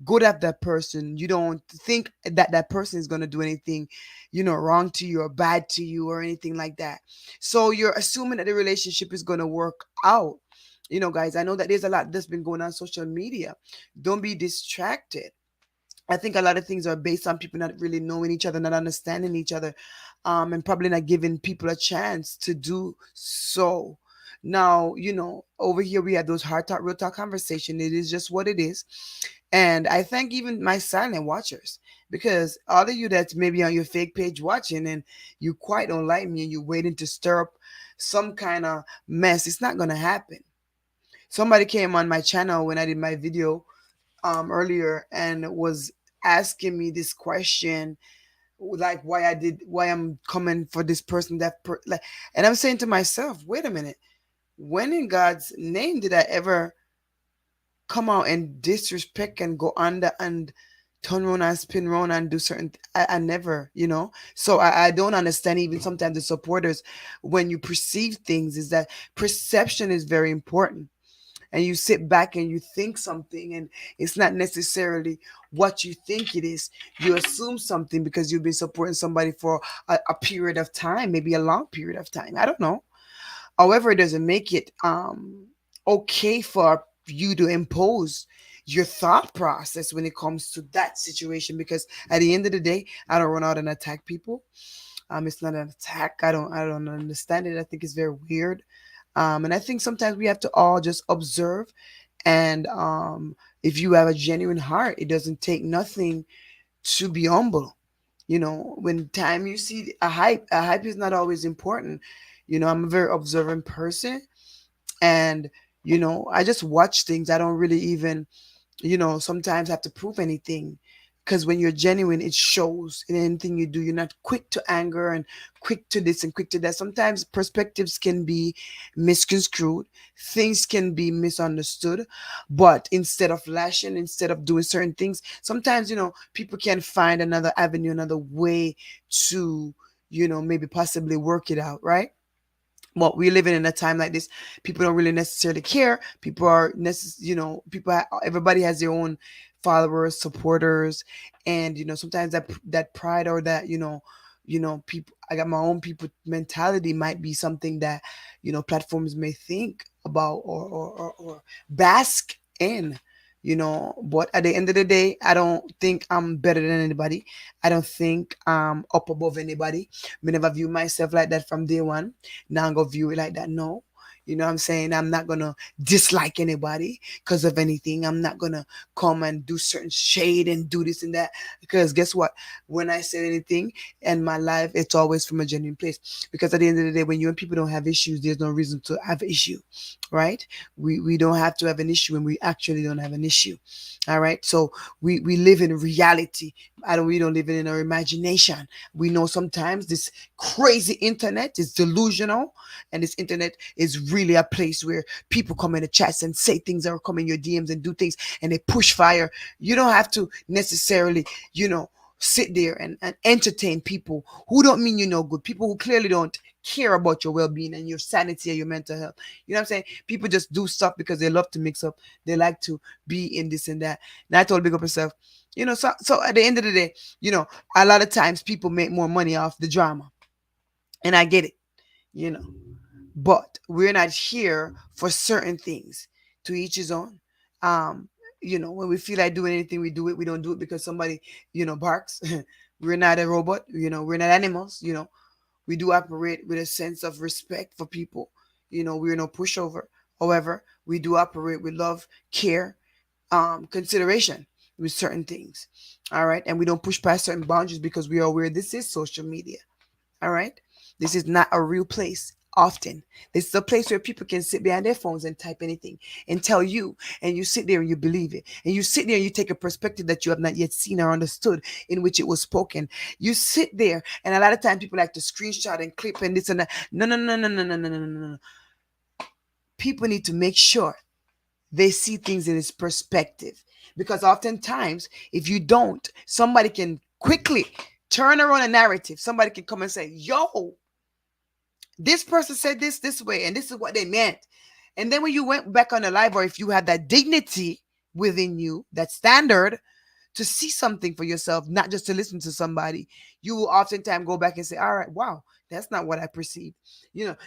good at that person. You don't think that person is going to do anything, wrong to you or bad to you or anything like that. So you're assuming that the relationship is going to work out. Guys, I know that there's a lot that's been going on social media. Don't be distracted. I think a lot of things are based on people not really knowing each other, not understanding each other, and probably not giving people a chance to do so. Now, over here we have those hard talk, real talk conversation. It is just what it is. And I thank even my silent watchers, because all of you that's maybe on your fake page watching and you quite don't like me and you're waiting to stir up some kind of mess, it's not going to happen. Somebody came on my channel when I did my video earlier and was asking me this question, like why I'm coming for this person, and I'm saying to myself, wait a minute, when in God's name did I ever come out and disrespect and go under and turn around and spin around and do certain I never, so I don't understand even sometimes the supporters when you perceive things, is that perception is very important. and you sit back and you think something, and it's not necessarily what you think it is. You assume something because you've been supporting somebody for a period of time, maybe a long period of time. I don't know. However, it doesn't make it okay for you to impose your thought process when it comes to that situation, because at the end of the day, I don't run out and attack people. It's not an attack. I don't understand it. I think it's very weird. And I think sometimes we have to all just observe, and if you have a genuine heart, it doesn't take nothing to be humble. When time you see a hype is not always important. I'm a very observant person, and I just watch things. I don't really even sometimes have to prove anything, because when you're genuine, it shows in anything you do. You're not quick to anger and quick to this and quick to that. Sometimes perspectives can be misconstrued, things can be misunderstood, but instead of lashing, instead of doing certain things, sometimes people can find another avenue, another way to maybe possibly work it out, right? Well, we're living in a time like this. People don't really necessarily care. People are everybody has their own followers, supporters, and sometimes that pride, or that people, I got my own people mentality, might be something that platforms may think about, or bask in. But at the end of the day, I don't think I'm better than anybody. I don't think I'm up above anybody. I never view myself like that from day one. Now I'm gonna view it like that. No. What I'm saying? I'm not gonna dislike anybody because of anything. I'm not gonna come and do certain shade and do this and that, because guess what? When I say anything in my life, it's always from a genuine place. Because at the end of the day, when you and people don't have issues, there's no reason to have issue, right? We don't have to have an issue when we actually don't have an issue. All right. So we live in reality. We don't live in our imagination. We know sometimes this crazy internet is delusional, and this internet is really a place where people come in the chats and say things, or come in your DMs and do things, and they push fire. You don't have to necessarily, sit there and entertain people who don't mean good, people who clearly don't care about your well-being and your sanity and your mental health. What I'm saying? People just do stuff because they love to mix up. They like to be in this and that. And I told big up yourself. So at the end of the day, a lot of times people make more money off the drama. And I get it, you know. But we're not here for certain things. To each his own. Um, when we feel like doing anything, we do it. We don't do it because somebody, barks. We're not a robot, we're not animals, we do operate with a sense of respect for people. We're no pushover. However, we do operate with love, care, consideration with certain things. All right. And we don't push past certain boundaries because we are aware this is social media. All right. This is not a real place. Often, this is a place where people can sit behind their phones and type anything and tell you, and you sit there and you believe it. And you sit there and you take a perspective that you have not yet seen or understood in which it was spoken. You sit there, and a lot of times people like to screenshot and clip and this and that. No, no, no, no, no, no, no, no, no, no. People need to make sure they see things in its perspective. Because oftentimes, if you don't, somebody can quickly turn around a narrative. Somebody can come and say, yo, this person said this way, and this is what they meant. And then when you went back on the live, or if you had that dignity within you, that standard to see something for yourself, not just to listen to somebody, you will oftentimes go back and say, all right, wow, that's not what I perceived.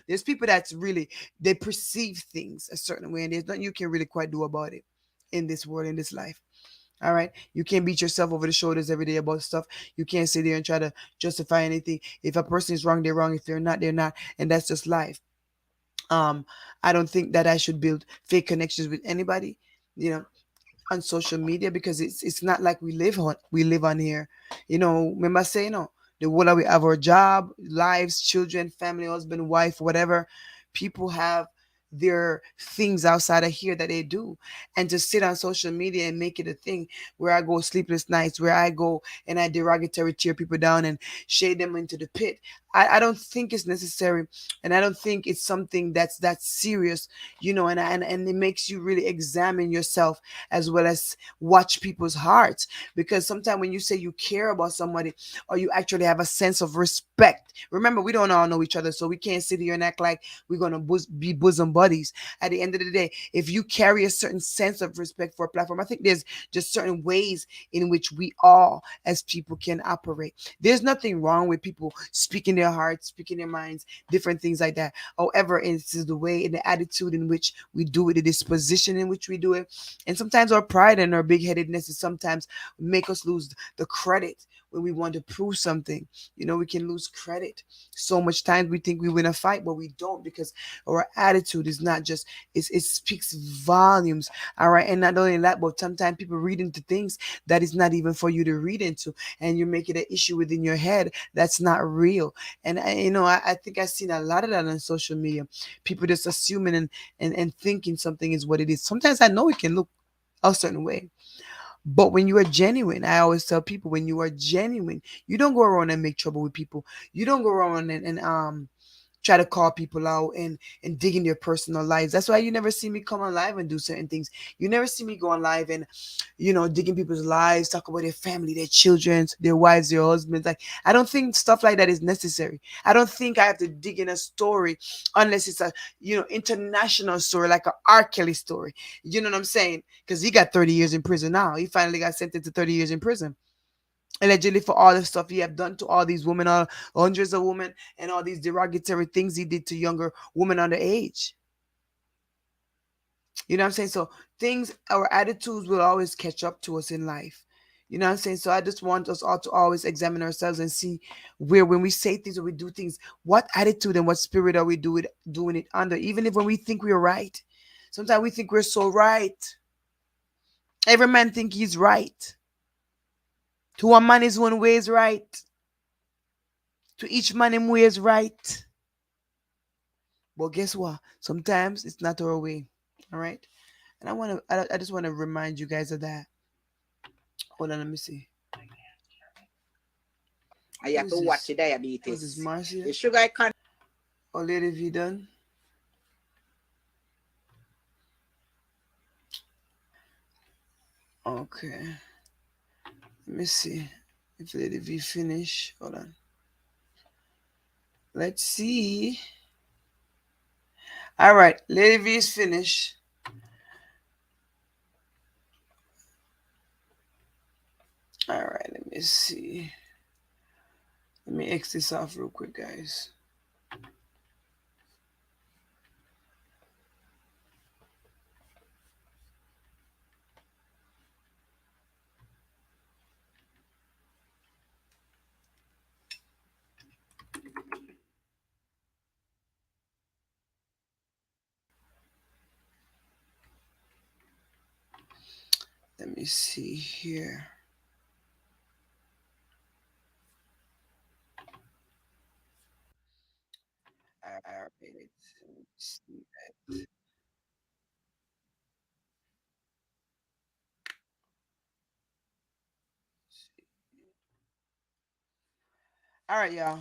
There's people that's really, they perceive things a certain way, and there's nothing you can really quite do about it in this world, in this life. All right. You can't beat yourself over the shoulders every day about stuff. You can't sit there and try to justify anything. If a person is wrong, they're wrong. If they're not, they're not. And that's just life. Um, I don't think that I should build fake connections with anybody, you know, on social media, because it's not like we live on here. Remember I say, the world that we have, our job, lives, children, family, husband, wife, whatever. People have their things outside of here that they do, and to sit on social media and make it a thing where I go sleepless nights, where I go and I derogatory tear people down and shade them into the pit. I don't think it's necessary, and I don't think it's something that's that serious, and it makes you really examine yourself as well as watch people's hearts, because sometimes when you say you care about somebody or you actually have a sense of respect, remember we don't all know each other, so we can't sit here and act like we're gonna be bosom buddies. At the end of the day, if you carry a certain sense of respect for a platform, I think there's just certain ways in which we all as people can operate. There's nothing wrong with people speaking their hearts, speaking their minds, different things like that. However, it's the way and the attitude in which we do it, the disposition in which we do it. And sometimes our pride and our big headedness is sometimes make us lose the credit when we want to prove something. We can lose credit. So much times we think we win a fight, but we don't, because our attitude is not just, it speaks volumes. All right. And not only that, but sometimes people read into things that is not even for you to read into, and you make it an issue within your head that's not real. And I think I've seen a lot of that on social media. People just assuming and thinking something is what it is. Sometimes I know it can look a certain way, but when you are genuine, I always tell people, when you are genuine, you don't go around and make trouble with people. You don't go around and try to call people out and dig in their personal lives. That's why you never see me come on live and do certain things. You never see me go on live and dig in people's lives, talk about their family, their children, their wives, their husbands. Like, I don't think stuff like that is necessary. I don't think I have to dig in a story unless it's a international story, like a R. Kelly story. You know what I'm saying? Because he got 30 years in prison now. He finally got sentenced to 30 years in prison, allegedly, for all the stuff he have done to all these women, all hundreds of women, and all these derogatory things he did to younger women under age. You know what I'm saying? So things, our attitudes will always catch up to us in life. You know what I'm saying? So I just want us all to always examine ourselves and see where, when we say things or we do things, what attitude and what spirit are we doing it under? Even if when we think we're right, sometimes we think we're so right. Every man think he's right. To a man his own way is right. To each man him way is right. But guess what? Sometimes it's not our way. All right. And I just want to remind you guys of that. Hold on, let me see. I have to watch the Who's this, diabetes. Marcia? The sugar I can't. Oh, Lady V done? Okay. Let me see if Lady V finish. Hold on. Let's see. All right. Lady V is finished. All right. Let me see. Let me X this off real quick, guys. Let me see here. All right. Let me see that. All right, y'all.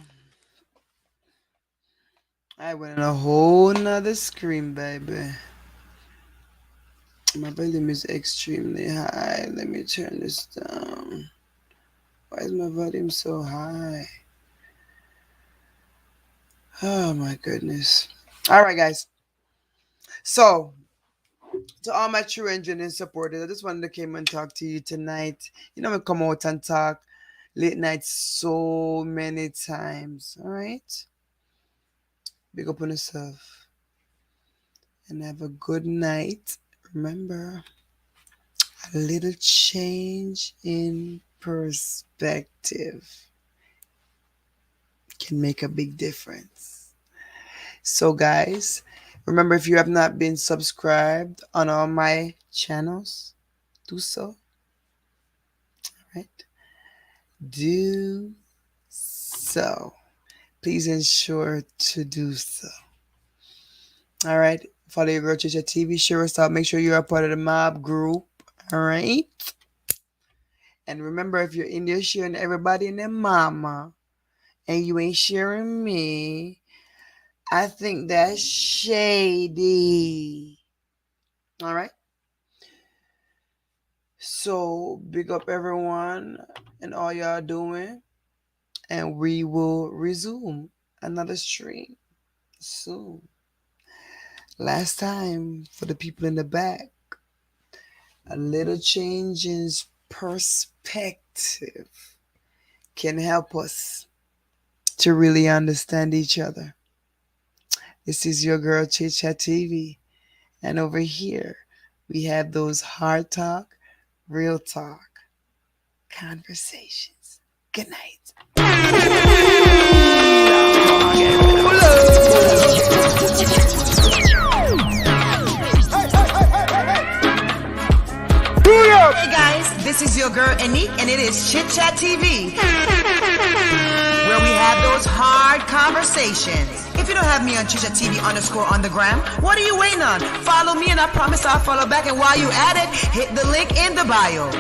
I went on a whole nother screen, baby. My volume is extremely high. Let me turn this down. Why is my volume so high? Oh my goodness. All right, guys. So, to all my true engineering supporters, I just wanted to come and talk to you tonight. We come out and talk late night so many times. All right? Big up on yourself. And have a good night. Remember, a little change in perspective can make a big difference. So, guys, remember, if you have not been subscribed on all my channels, do so. All right? Do so. Please ensure to do so. All right? Follow your Girl Chicha TV. Share us out. Make sure you're a part of the mob group. All right? And remember, if you're in there sharing everybody and their mama and you ain't sharing me, I think that's shady. All right. So big up everyone and all y'all doing. And we will resume another stream soon. Last time for the people in the back, a little change in perspective can help us to really understand each other. This is your girl Chit Chat TV, and over here we have those hard talk, real talk conversations. Good night. Hey guys, this is your girl Anique, and it is Chit Chat TV, where we have those hard conversations. If you don't have me on Chit Chat TV _ on the gram, what are you waiting on? Follow me and I promise I'll follow back, and while you at it, hit the link in the bio.